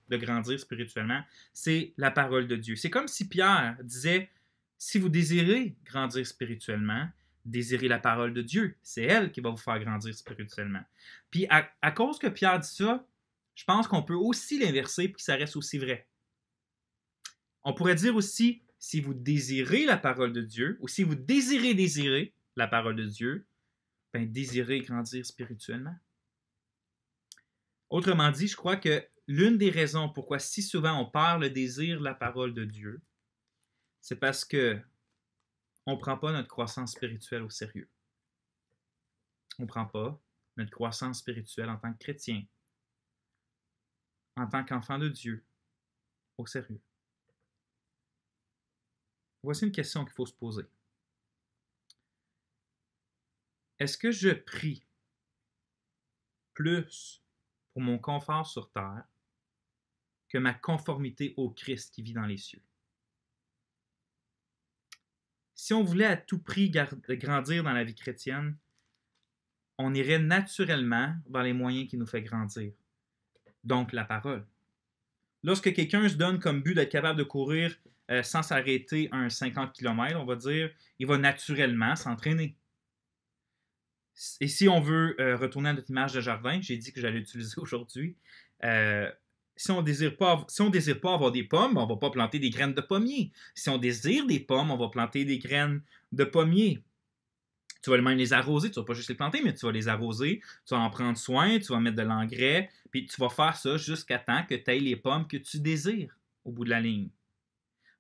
de grandir spirituellement, c'est la parole de Dieu. C'est comme si Pierre disait, si vous désirez grandir spirituellement, désirez la parole de Dieu. C'est elle qui va vous faire grandir spirituellement. Puis à cause que Pierre dit ça, je pense qu'on peut aussi l'inverser et que ça reste aussi vrai. On pourrait dire aussi, si vous désirez la parole de Dieu, ou si vous désirez la parole de Dieu, ben désirez grandir spirituellement. Autrement dit, je crois que l'une des raisons pourquoi si souvent on perd le désir de la parole de Dieu, c'est parce que on ne prend pas notre croissance spirituelle au sérieux. On ne prend pas notre croissance spirituelle en tant que chrétien, en tant qu'enfant de Dieu, au sérieux. Voici une question qu'il faut se poser. Est-ce que je prie plus pour mon confort sur terre que ma conformité au Christ qui vit dans les cieux? Si on voulait à tout prix grandir dans la vie chrétienne, on irait naturellement vers les moyens qui nous font grandir. Donc, la parole. Lorsque quelqu'un se donne comme but d'être capable de courir sans s'arrêter un 50 km, on va dire, il va naturellement s'entraîner. Et si on veut retourner à notre image de jardin, j'ai dit que j'allais l'utiliser aujourd'hui, si on désire pas avoir des pommes, on ne va pas planter des graines de pommier. Si on désire des pommes, on va planter des graines de pommier. Tu vas même les arroser, tu ne vas pas juste les planter, mais tu vas les arroser, tu vas en prendre soin, tu vas mettre de l'engrais, puis tu vas faire ça jusqu'à temps que tu aies les pommes que tu désires au bout de la ligne.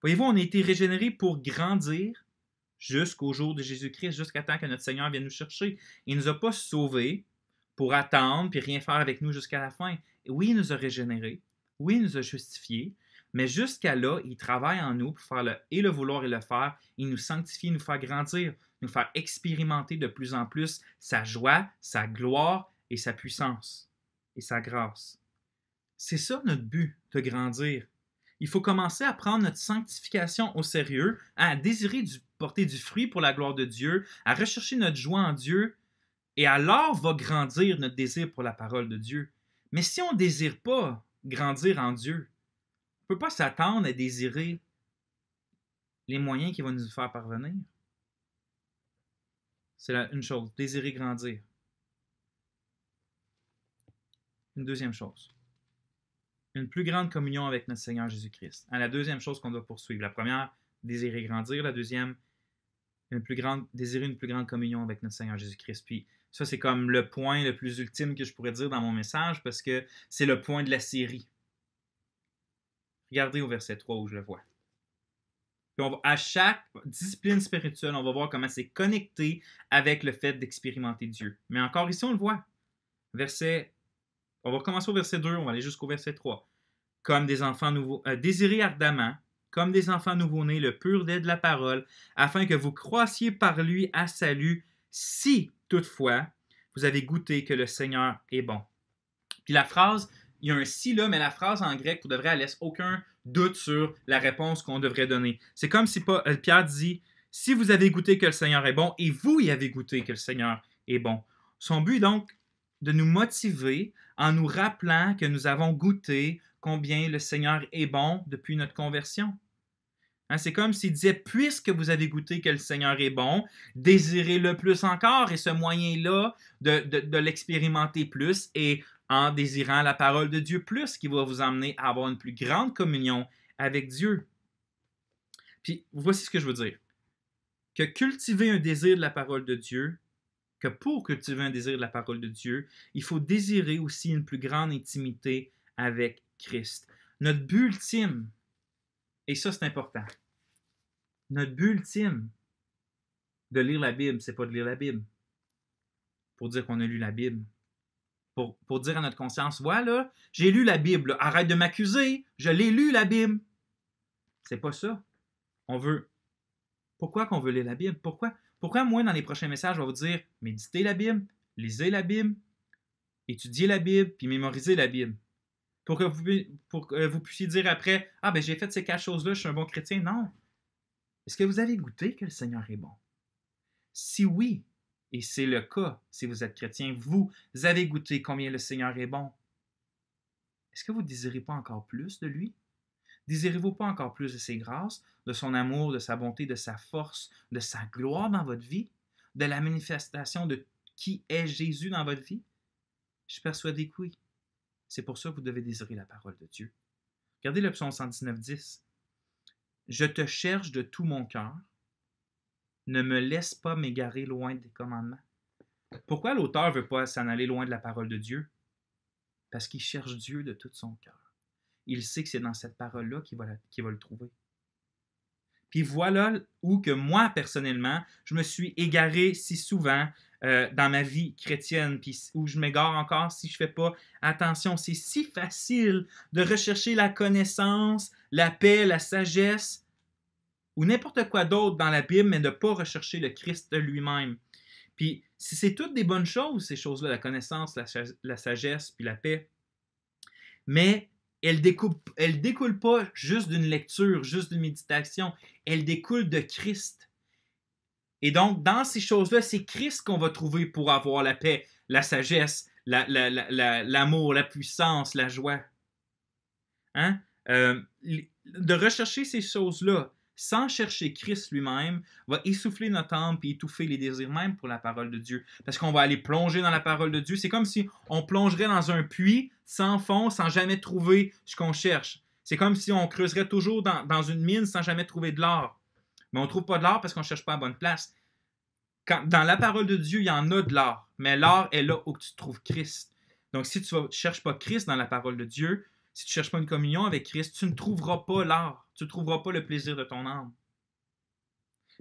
Voyez-vous, on a été régénérés pour grandir jusqu'au jour de Jésus-Christ, jusqu'à temps que notre Seigneur vienne nous chercher. Il ne nous a pas sauvés pour attendre puis rien faire avec nous jusqu'à la fin. Oui, il nous a régénérés. Oui, il nous a justifiés. Mais jusqu'à là, il travaille en nous pour faire le vouloir et le faire. Il nous sanctifie, nous faire grandir, nous faire expérimenter de plus en plus sa joie, sa gloire et sa puissance et sa grâce. C'est ça notre but, de grandir. Il faut commencer à prendre notre sanctification au sérieux, à désirer porter du fruit pour la gloire de Dieu, à rechercher notre joie en Dieu, et alors va grandir notre désir pour la parole de Dieu. Mais si on ne désire pas grandir en Dieu, on ne peut pas s'attendre à désirer les moyens qui vont nous faire parvenir. C'est une chose, désirer grandir. Une deuxième chose, une plus grande communion avec notre Seigneur Jésus-Christ. La deuxième chose qu'on doit poursuivre. La première, désirer grandir. La deuxième, désirer une plus grande communion avec notre Seigneur Jésus-Christ. Puis ça, c'est comme le point le plus ultime que je pourrais dire dans mon message parce que c'est le point de la série. Regardez au verset 3 où je le vois. Puis à chaque discipline spirituelle, on va voir comment c'est connecté avec le fait d'expérimenter Dieu. Mais encore ici, on le voit. On va commencer au verset 2, on va aller jusqu'au verset 3. Comme des enfants nouveaux, désirez ardemment, comme des enfants nouveau-nés, le pur lait de la parole, afin que vous croissiez par lui à salut, si toutefois vous avez goûté que le Seigneur est bon. Puis la phrase, il y a un si là, mais la phrase en grec, pour de vrai, elle laisse aucun doute sur la réponse qu'on devrait donner. C'est comme si Pierre dit, si vous avez goûté que le Seigneur est bon, et vous y avez goûté que le Seigneur est bon. Son but donc, de nous motiver en nous rappelant que nous avons goûté combien le Seigneur est bon depuis notre conversion. C'est comme s'il disait, puisque vous avez goûté que le Seigneur est bon, désirez-le plus encore, et ce moyen-là de l'expérimenter plus, et en désirant la parole de Dieu plus, qui va vous emmener à avoir une plus grande communion avec Dieu. Puis, voici ce que je veux dire. Que cultiver un désir de la parole de Dieu, que pour cultiver un désir de la parole de Dieu, il faut désirer aussi une plus grande intimité avec Christ. Notre but ultime, et ça c'est important, notre but ultime de lire la Bible, c'est pas de lire la Bible pour dire qu'on a lu la Bible. Pour dire à notre conscience, voilà, j'ai lu la Bible, arrête de m'accuser, je l'ai lu la Bible. C'est pas ça. Pourquoi qu'on veut lire la Bible? Pourquoi moi, dans les prochains messages, je vais vous dire, méditez la Bible, lisez la Bible, étudiez la Bible, puis mémorisez la Bible. Pour que vous puissiez dire après, ah ben j'ai fait ces 4 choses-là, je suis un bon chrétien. Non. Est-ce que vous avez goûté que le Seigneur est bon? Si oui, Et c'est le cas si vous êtes chrétien. Vous avez goûté combien le Seigneur est bon. Est-ce que vous ne désirez pas encore plus de lui? Désirez-vous pas encore plus de ses grâces, de son amour, de sa bonté, de sa force, de sa gloire dans votre vie, de la manifestation de qui est Jésus dans votre vie? Je suis persuadé que oui. C'est pour ça que vous devez désirer la parole de Dieu. Regardez le psaume 119:10. Je te cherche de tout mon cœur. Ne me laisse pas m'égarer loin des commandements. Pourquoi l'auteur ne veut pas s'en aller loin de la parole de Dieu? Parce qu'il cherche Dieu de tout son cœur. Il sait que c'est dans cette parole-là qu'il va le trouver. Puis voilà où que moi, personnellement, je me suis égaré si souvent dans ma vie chrétienne, puis où je m'égare encore si je ne fais pas attention. C'est si facile de rechercher la connaissance, la paix, la sagesse, ou n'importe quoi d'autre dans la Bible, mais de ne pas rechercher le Christ lui-même. Puis si c'est toutes des bonnes choses, ces choses-là, la connaissance, la sagesse, puis la paix, mais elle découle pas juste d'une lecture, juste d'une méditation, elle découle de Christ. Et donc, dans ces choses-là, c'est Christ qu'on va trouver pour avoir la paix, la sagesse, l'amour, la puissance, la joie. Hein? De rechercher ces choses-là sans chercher Christ lui-même va essouffler notre âme et étouffer les désirs même pour la parole de Dieu. Parce qu'on va aller plonger dans la parole de Dieu. C'est comme si on plongerait dans un puits sans fond, sans jamais trouver ce qu'on cherche. C'est comme si on creuserait toujours dans une mine sans jamais trouver de l'or. Mais on ne trouve pas de l'or parce qu'on ne cherche pas à la bonne place. Dans la parole de Dieu, il y en a de l'or. Mais l'or est là où tu trouves Christ. Donc si tu ne cherches pas Christ dans la parole de Dieu, si tu ne cherches pas une communion avec Christ, tu ne trouveras pas l'or. Tu ne trouveras pas le plaisir de ton âme.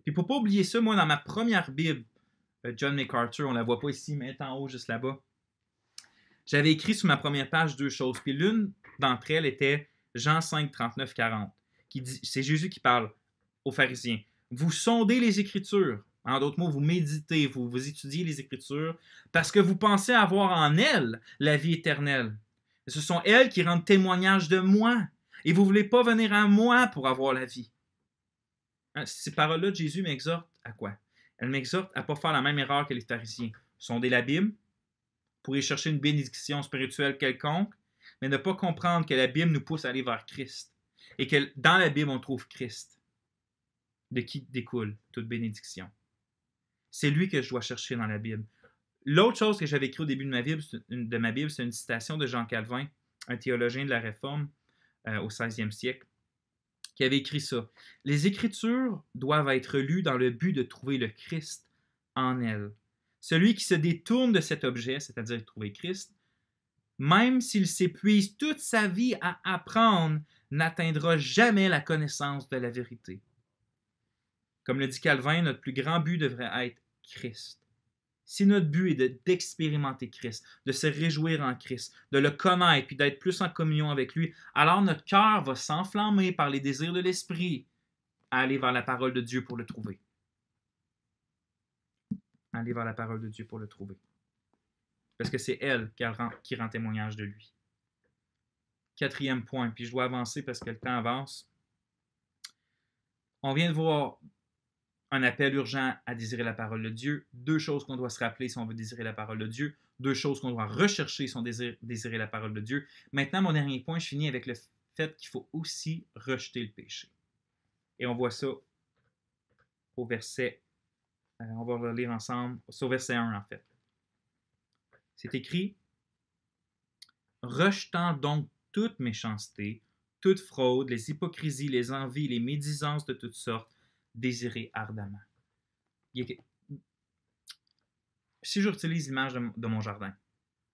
Puis pour ne pas oublier ça, moi, dans ma première Bible, John MacArthur, on ne la voit pas ici, mais elle est en haut, juste là-bas, j'avais écrit sur ma première page 2 choses. Puis l'une d'entre elles était Jean 5, 39, 40. C'est Jésus qui parle aux pharisiens. Vous sondez les Écritures. En d'autres mots, vous méditez, vous étudiez les Écritures parce que vous pensez avoir en elles la vie éternelle. Ce sont elles qui rendent témoignage de moi. Et vous ne voulez pas venir à moi pour avoir la vie. Hein, ces paroles-là de Jésus m'exhortent à quoi? Elles m'exhortent à ne pas faire la même erreur que les pharisiens. Sonder la Bible pour y chercher une bénédiction spirituelle quelconque, mais ne pas comprendre que la Bible nous pousse à aller vers Christ. Et que dans la Bible, on trouve Christ, de qui découle toute bénédiction. C'est lui que je dois chercher dans la Bible. L'autre chose que j'avais écrit au début de ma Bible, c'est une citation de Jean Calvin, un théologien de la Réforme au 16e siècle, qui avait écrit ça. Les Écritures doivent être lues dans le but de trouver le Christ en elles. Celui qui se détourne de cet objet, c'est-à-dire trouver Christ, même s'il s'épuise toute sa vie à apprendre, n'atteindra jamais la connaissance de la vérité. Comme le dit Calvin, notre plus grand but devrait être Christ. Si notre but est d'expérimenter Christ, de se réjouir en Christ, de le connaître puis d'être plus en communion avec lui, alors notre cœur va s'enflammer par les désirs de l'esprit à aller vers la parole de Dieu pour le trouver. Aller vers la parole de Dieu pour le trouver. Parce que c'est elle qui rend témoignage de lui. 4e point, puis je dois avancer parce que le temps avance. On vient de voir un appel urgent à désirer la parole de Dieu. 2 choses qu'on doit se rappeler si on veut désirer la parole de Dieu. 2 choses qu'on doit rechercher si on désire désirer la parole de Dieu. Maintenant, mon dernier point, je finis avec le fait qu'il faut aussi rejeter le péché. Et on voit ça au verset, on va le lire ensemble, c'est au verset 1 en fait. C'est écrit « Rejetant donc toute méchanceté, toute fraude, les hypocrisies, les envies, les médisances de toutes sortes, désirer ardemment. » Si je utilise l'image de mon jardin,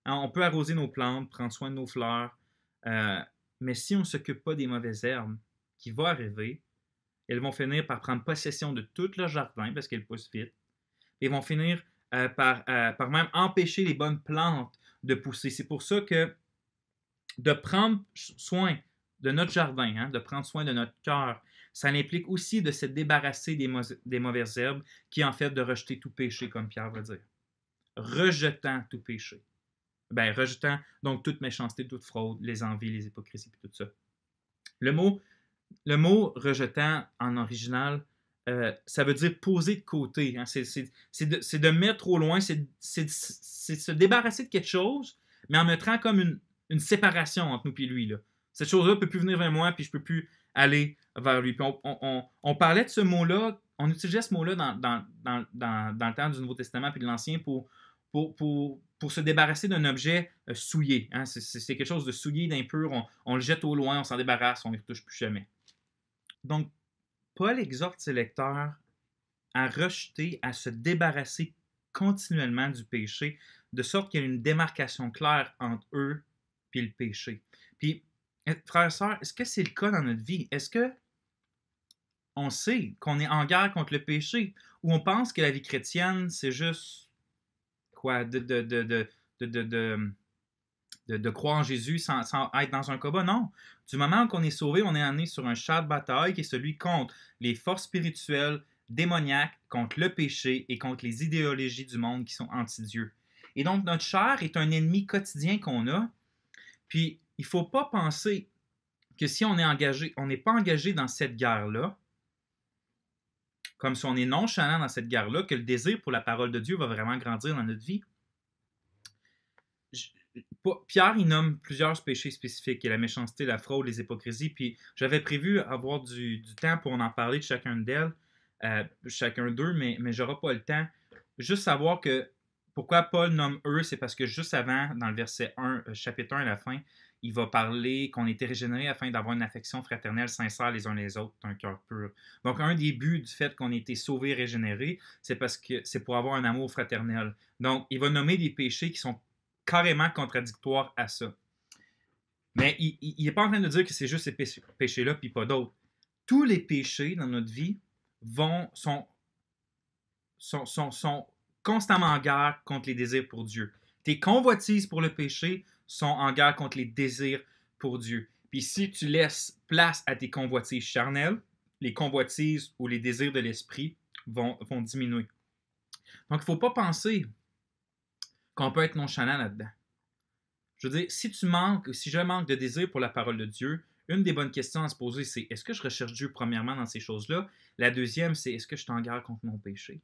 hein, on peut arroser nos plantes, prendre soin de nos fleurs, mais si on ne s'occupe pas des mauvaises herbes qui vont arriver, elles vont finir par prendre possession de tout le jardin parce qu'elles poussent vite. Et vont finir par même empêcher les bonnes plantes de pousser. C'est pour ça que de prendre soin de notre jardin, hein, de prendre soin de notre cœur, ça implique aussi de se débarrasser des mauvaises herbes, qui est en fait de rejeter tout péché, comme Pierre va dire. Rejetant tout péché. Rejetant donc toute méchanceté, toute fraude, les envies, les hypocrisies, et tout ça. Le mot rejetant en original ça veut dire poser de côté. Hein. C'est de mettre au loin, c'est de se débarrasser de quelque chose, mais en mettant comme une séparation entre nous et lui. Là. Cette chose-là ne peut plus venir vers moi, puis je ne peux plus aller vers lui. Puis on parlait de ce mot-là, on utilisait ce mot-là dans le temps du Nouveau Testament puis de l'Ancien pour se débarrasser d'un objet souillé. Hein. C'est quelque chose de souillé, d'impur. On le jette au loin, on s'en débarrasse, on ne le touche plus jamais. Donc, Paul exhorte ses lecteurs à rejeter, à se débarrasser continuellement du péché, de sorte qu'il y ait une démarcation claire entre eux et le péché. Puis, frères et sœurs, est-ce que c'est le cas dans notre vie? Est-ce que on sait qu'on est en guerre contre le péché ou on pense que la vie chrétienne, c'est juste quoi, de croire en Jésus sans être dans un combat? Non. Du moment qu'on est sauvé, on est amené sur un champ de bataille qui est celui contre les forces spirituelles, démoniaques, contre le péché et contre les idéologies du monde qui sont anti-Dieu. Et donc, notre chair est un ennemi quotidien qu'on a. Puis, il ne faut pas penser que si on est engagé, on n'est pas engagé dans cette guerre-là, comme si on est nonchalant dans cette guerre-là, que le désir pour la parole de Dieu va vraiment grandir dans notre vie. Pierre, il nomme plusieurs péchés spécifiques, la méchanceté, la fraude, les hypocrisies, puis j'avais prévu avoir du temps pour en parler de chacun d'elles, chacun d'eux, mais j'aurai pas le temps. Juste savoir que pourquoi Paul nomme eux, c'est parce que juste avant, dans le verset 1, chapitre 1 à la fin, il va parler qu'on a été régénérés afin d'avoir une affection fraternelle sincère les uns les autres, un cœur pur. Donc, un des buts du fait qu'on ait été sauvés, régénérés, c'est parce que c'est pour avoir un amour fraternel. Donc, il va nommer des péchés qui sont carrément contradictoires à ça. Mais il n'est pas en train de dire que c'est juste ces péchés-là puis pas d'autres. Tous les péchés dans notre vie sont constamment en guerre contre les désirs pour Dieu. Tes convoitises pour le péché sont en guerre contre les désirs pour Dieu. Puis si tu laisses place à tes convoitises charnelles, les convoitises ou les désirs de l'esprit vont diminuer. Donc, il ne faut pas penser qu'on peut être nonchalant là-dedans. Je veux dire, si je manque de désir pour la parole de Dieu, une des bonnes questions à se poser, c'est est-ce que je recherche Dieu premièrement dans ces choses-là? La deuxième, c'est est-ce que je suis en guerre contre mon péché?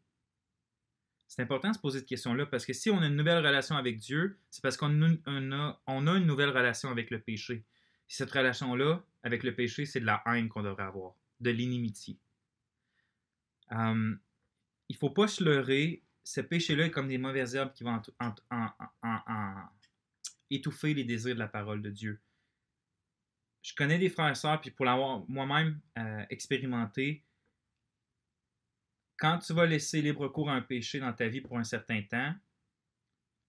C'est important de se poser cette question-là parce que si on a une nouvelle relation avec Dieu, c'est parce qu'on a une nouvelle relation avec le péché. Et cette relation-là, avec le péché, c'est de la haine qu'on devrait avoir, de l'inimitié. Il ne faut pas se leurrer. Ce péché-là est comme des mauvaises herbes qui vont étouffer les désirs de la parole de Dieu. Je connais des frères et sœurs, puis pour l'avoir moi-même expérimenté, quand tu vas laisser libre cours à un péché dans ta vie pour un certain temps,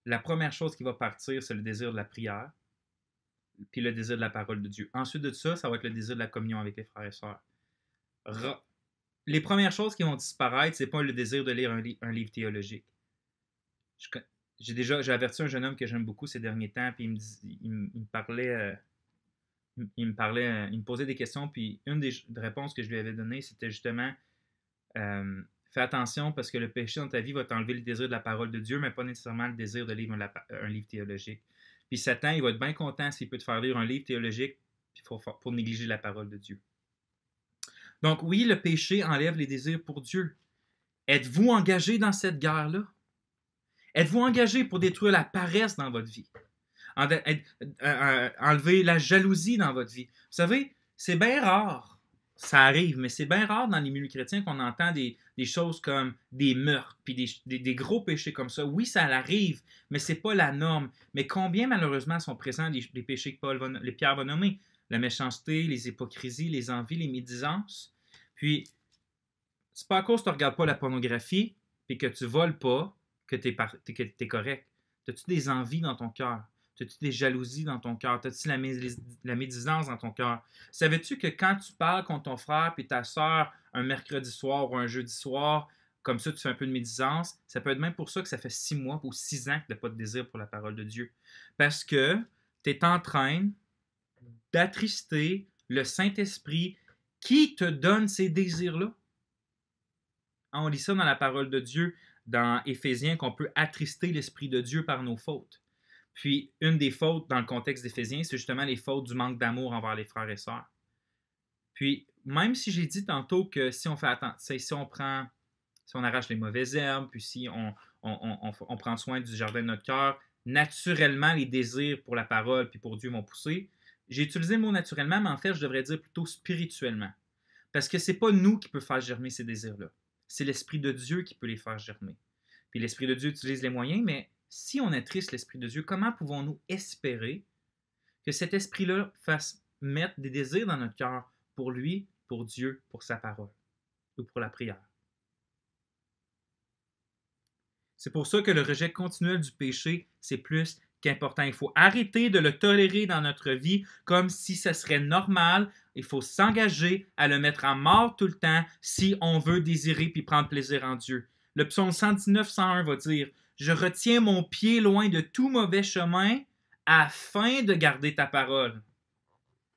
la première chose qui va partir, c'est le désir de la prière, puis le désir de la parole de Dieu. Ensuite de ça, ça va être le désir de la communion avec les frères et sœurs. Les premières choses qui vont disparaître, c'est pas le désir de lire un livre théologique. J'ai averti un jeune homme que j'aime beaucoup ces derniers temps, puis il me posait des questions, puis une des réponses que je lui avais données, c'était justement fais attention parce que le péché dans ta vie va t'enlever le désir de la parole de Dieu, mais pas nécessairement le désir de lire un livre théologique. Puis Satan, il va être bien content s'il peut te faire lire un livre théologique pour négliger la parole de Dieu. Donc oui, le péché enlève les désirs pour Dieu. Êtes-vous engagé dans cette guerre-là? Êtes-vous engagé pour détruire la paresse dans votre vie? Enlever la jalousie dans votre vie? Vous savez, c'est bien rare. Ça arrive, mais c'est bien rare dans les milieux chrétiens qu'on entend des choses comme des meurtres, puis des gros péchés comme ça. Oui, ça arrive, mais ce n'est pas la norme. Mais combien, malheureusement, sont présents les péchés que Pierre va nommer? La méchanceté, les hypocrisies, les envies, les médisances. Puis, c'est pas à cause que tu ne regardes pas la pornographie, puis que tu ne voles pas, que tu es correct. As-tu des envies dans ton cœur? As-tu des jalousies dans ton cœur? As-tu la médisance dans ton cœur? Savais-tu que quand tu parles contre ton frère et ta soeur un mercredi soir ou un jeudi soir, comme ça, tu fais un peu de médisance, ça peut être même pour ça que ça fait 6 mois ou 6 ans que tu n'as pas de désir pour la parole de Dieu. Parce que tu es en train d'attrister le Saint-Esprit qui te donne ces désirs-là. On lit ça dans la parole de Dieu, dans Éphésiens, qu'on peut attrister l'Esprit de Dieu par nos fautes. Puis, une des fautes dans le contexte d'Éphésiens, c'est justement les fautes du manque d'amour envers les frères et sœurs. Puis, même si j'ai dit tantôt que si on fait attention, si on arrache les mauvaises herbes, puis si on prend soin du jardin de notre cœur, naturellement, les désirs pour la parole puis pour Dieu vont pousser. J'ai utilisé le mot naturellement, mais en fait, je devrais dire plutôt spirituellement. Parce que c'est pas nous qui peut faire germer ces désirs-là. C'est l'Esprit de Dieu qui peut les faire germer. Puis l'Esprit de Dieu utilise les moyens, mais si on attriste l'Esprit de Dieu, comment pouvons-nous espérer que cet Esprit-là fasse mettre des désirs dans notre cœur pour lui, pour Dieu, pour sa parole ou pour la prière? C'est pour ça que le rejet continuel du péché, c'est plus qu'important. Il faut arrêter de le tolérer dans notre vie comme si ça serait normal. Il faut s'engager à le mettre à mort tout le temps si on veut désirer puis prendre plaisir en Dieu. Le psaume 119-101 va dire « Je retiens mon pied loin de tout mauvais chemin afin de garder ta parole. »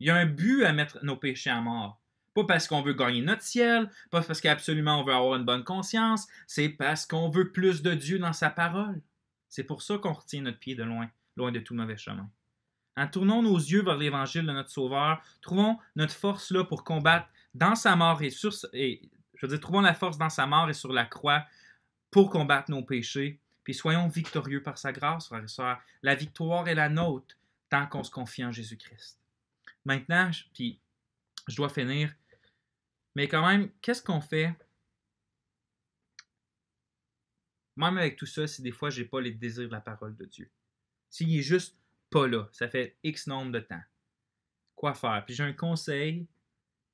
Il y a un but à mettre nos péchés à mort. Pas parce qu'on veut gagner notre ciel, pas parce qu'absolument on veut avoir une bonne conscience, c'est parce qu'on veut plus de Dieu dans sa parole. C'est pour ça qu'on retient notre pied de loin, loin de tout mauvais chemin. En tournant nos yeux vers l'évangile de notre Sauveur, trouvons notre force là pour combattre dans sa mort trouvons la force dans sa mort et sur la croix pour combattre nos péchés, puis soyons victorieux par sa grâce, frères et sœurs. La victoire est la nôtre tant qu'on se confie en Jésus-Christ. Maintenant, puis je dois finir, mais quand même, qu'est-ce qu'on fait? Même avec tout ça, si des fois, je n'ai pas les désirs de la parole de Dieu. S'il est juste pas là, ça fait X nombre de temps. Quoi faire? Puis j'ai un conseil,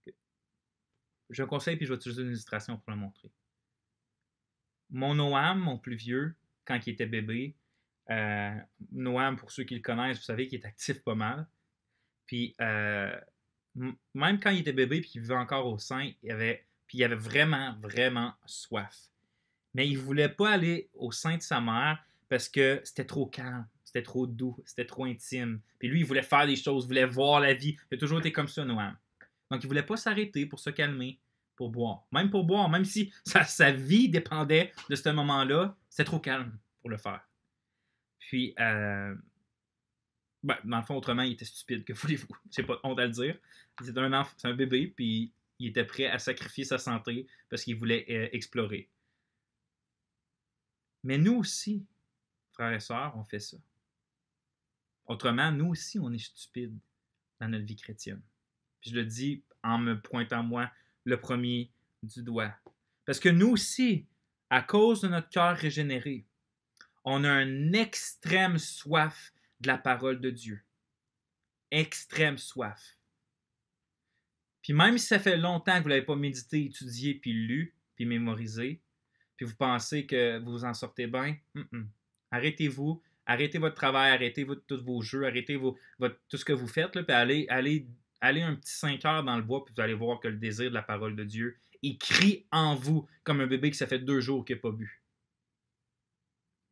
puis je vais utiliser une illustration pour le montrer. Mon Noam, mon plus vieux, quand il était bébé, Noam, pour ceux qui le connaissent, vous savez qu'il est actif pas mal. Puis même quand il était bébé et qu'il vivait encore au sein, il avait vraiment, vraiment soif. Mais il ne voulait pas aller au sein de sa mère parce que c'était trop calme, c'était trop doux, c'était trop intime. Puis lui, il voulait faire des choses, il voulait voir la vie. Il a toujours été comme ça, Noam. Donc, il ne voulait pas s'arrêter pour se calmer, pour boire. Même si sa vie dépendait de ce moment-là, c'était trop calme pour le faire. Puis, dans le fond, autrement, il était stupide, que voulez-vous? J'ai pas honte à le dire. C'est un bébé, puis il était prêt à sacrifier sa santé parce qu'il voulait explorer. Mais nous aussi, frères et sœurs, on fait ça. Autrement, nous aussi, on est stupides dans notre vie chrétienne. Puis je le dis en me pointant moi le premier du doigt. Parce que nous aussi, à cause de notre cœur régénéré, on a une extrême soif de la parole de Dieu. Extrême soif. Puis même si ça fait longtemps que vous ne l'avez pas médité, étudié, puis lu, puis mémorisé, puis vous pensez que vous vous en sortez bien, arrêtez-vous, arrêtez votre travail, arrêtez tous vos jeux, arrêtez tout ce que vous faites, là, puis allez un petit 5 heures dans le bois, puis vous allez voir que le désir de la parole de Dieu, il crie en vous comme un bébé qui ça fait 2 jours qu'il n'a pas bu.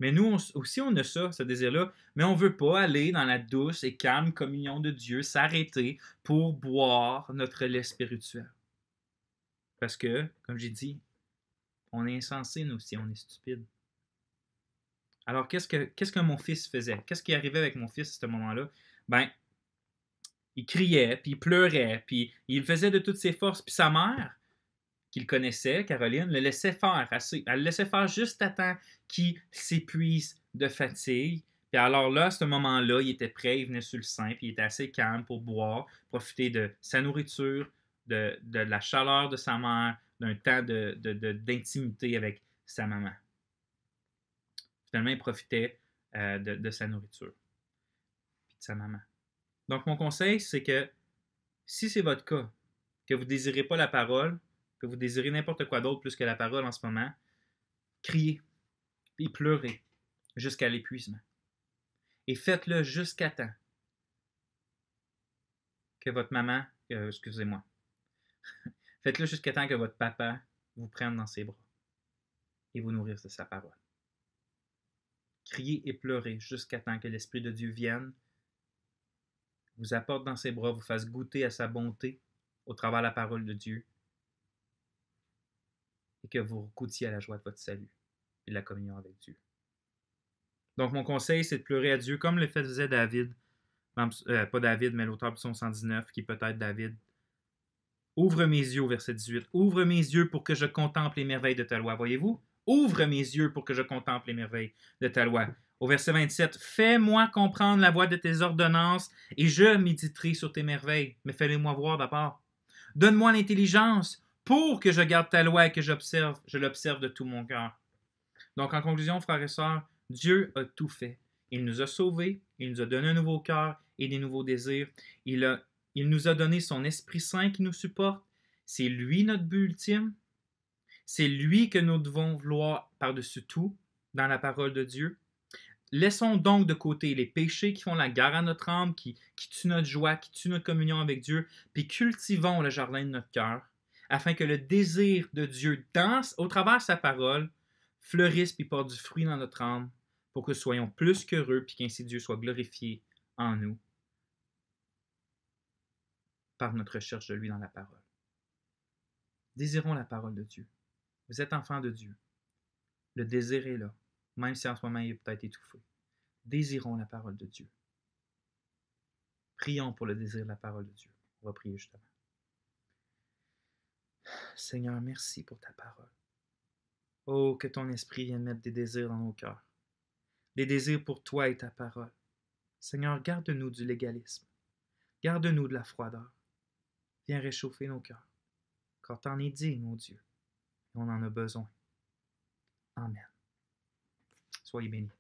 Mais nous aussi, on a ça, ce désir-là, mais on ne veut pas aller dans la douce et calme communion de Dieu, s'arrêter pour boire notre lait spirituel. Parce que, comme j'ai dit, on est insensé, nous aussi, on est stupide. Alors, qu'est-ce que mon fils faisait? Qu'est-ce qui arrivait avec mon fils à ce moment-là? Ben, il criait, puis il pleurait, puis il faisait de toutes ses forces, puis sa mère, qu'il connaissait, Caroline, le laissait faire assez. Elle le laissait faire juste à temps qu'il s'épuise de fatigue. Puis alors là, à ce moment-là, il était prêt, il venait sur le sein, puis il était assez calme pour boire, profiter de sa nourriture, de la chaleur de sa mère, d'un temps d'intimité avec sa maman. Finalement, il profitait de sa nourriture, puis de sa maman. Donc, mon conseil, c'est que si c'est votre cas, que vous ne désirez pas la parole, que vous désirez n'importe quoi d'autre plus que la parole en ce moment, criez et pleurez jusqu'à l'épuisement. Et faites-le jusqu'à temps que votre maman, excusez-moi, faites-le jusqu'à temps que votre papa vous prenne dans ses bras et vous nourrisse de sa parole. Criez et pleurez jusqu'à temps que l'Esprit de Dieu vienne, vous apporte dans ses bras, vous fasse goûter à sa bonté au travers de la parole de Dieu, et que vous goûtiez à la joie de votre salut et de la communion avec Dieu. Donc, mon conseil, c'est de pleurer à Dieu comme le faisait David, pas David, mais l'auteur du psaume 119, qui est peut-être David, Ouvre mes yeux, au verset 18. Ouvre mes yeux pour que je contemple les merveilles de ta loi. Voyez-vous? Ouvre mes yeux pour que je contemple les merveilles de ta loi. Au verset 27, fais-moi comprendre la voie de tes ordonnances et je méditerai sur tes merveilles. Mais fais-les-moi voir d'abord. Donne-moi l'intelligence pour que je garde ta loi et que je l'observe de tout mon cœur. Donc, en conclusion, frères et sœurs, Dieu a tout fait. Il nous a sauvés, il nous a donné un nouveau cœur et des nouveaux désirs. Il nous a donné son Esprit Saint qui nous supporte. C'est lui notre but ultime. C'est lui que nous devons vouloir par-dessus tout dans la parole de Dieu. Laissons donc de côté les péchés qui font la guerre à notre âme, qui tuent notre joie, qui tuent notre communion avec Dieu, puis cultivons le jardin de notre cœur, afin que le désir de Dieu, au travers sa parole, fleurisse puis porte du fruit dans notre âme, pour que nous soyons plus qu'heureux, puis qu'ainsi Dieu soit glorifié en nous par notre recherche de lui dans la parole. Désirons la parole de Dieu. Vous êtes enfants de Dieu. Le désir est là, même si en ce moment il est peut-être étouffé. Désirons la parole de Dieu. Prions pour le désir de la parole de Dieu. On va prier justement. Seigneur, merci pour ta parole. Oh, que ton esprit vienne mettre des désirs dans nos cœurs. Des désirs pour toi et ta parole. Seigneur, garde-nous du légalisme. Garde-nous de la froideur. Viens réchauffer nos cœurs. Car t'en es digne, mon Dieu. Et on en a besoin. Amen. Soyez bénis.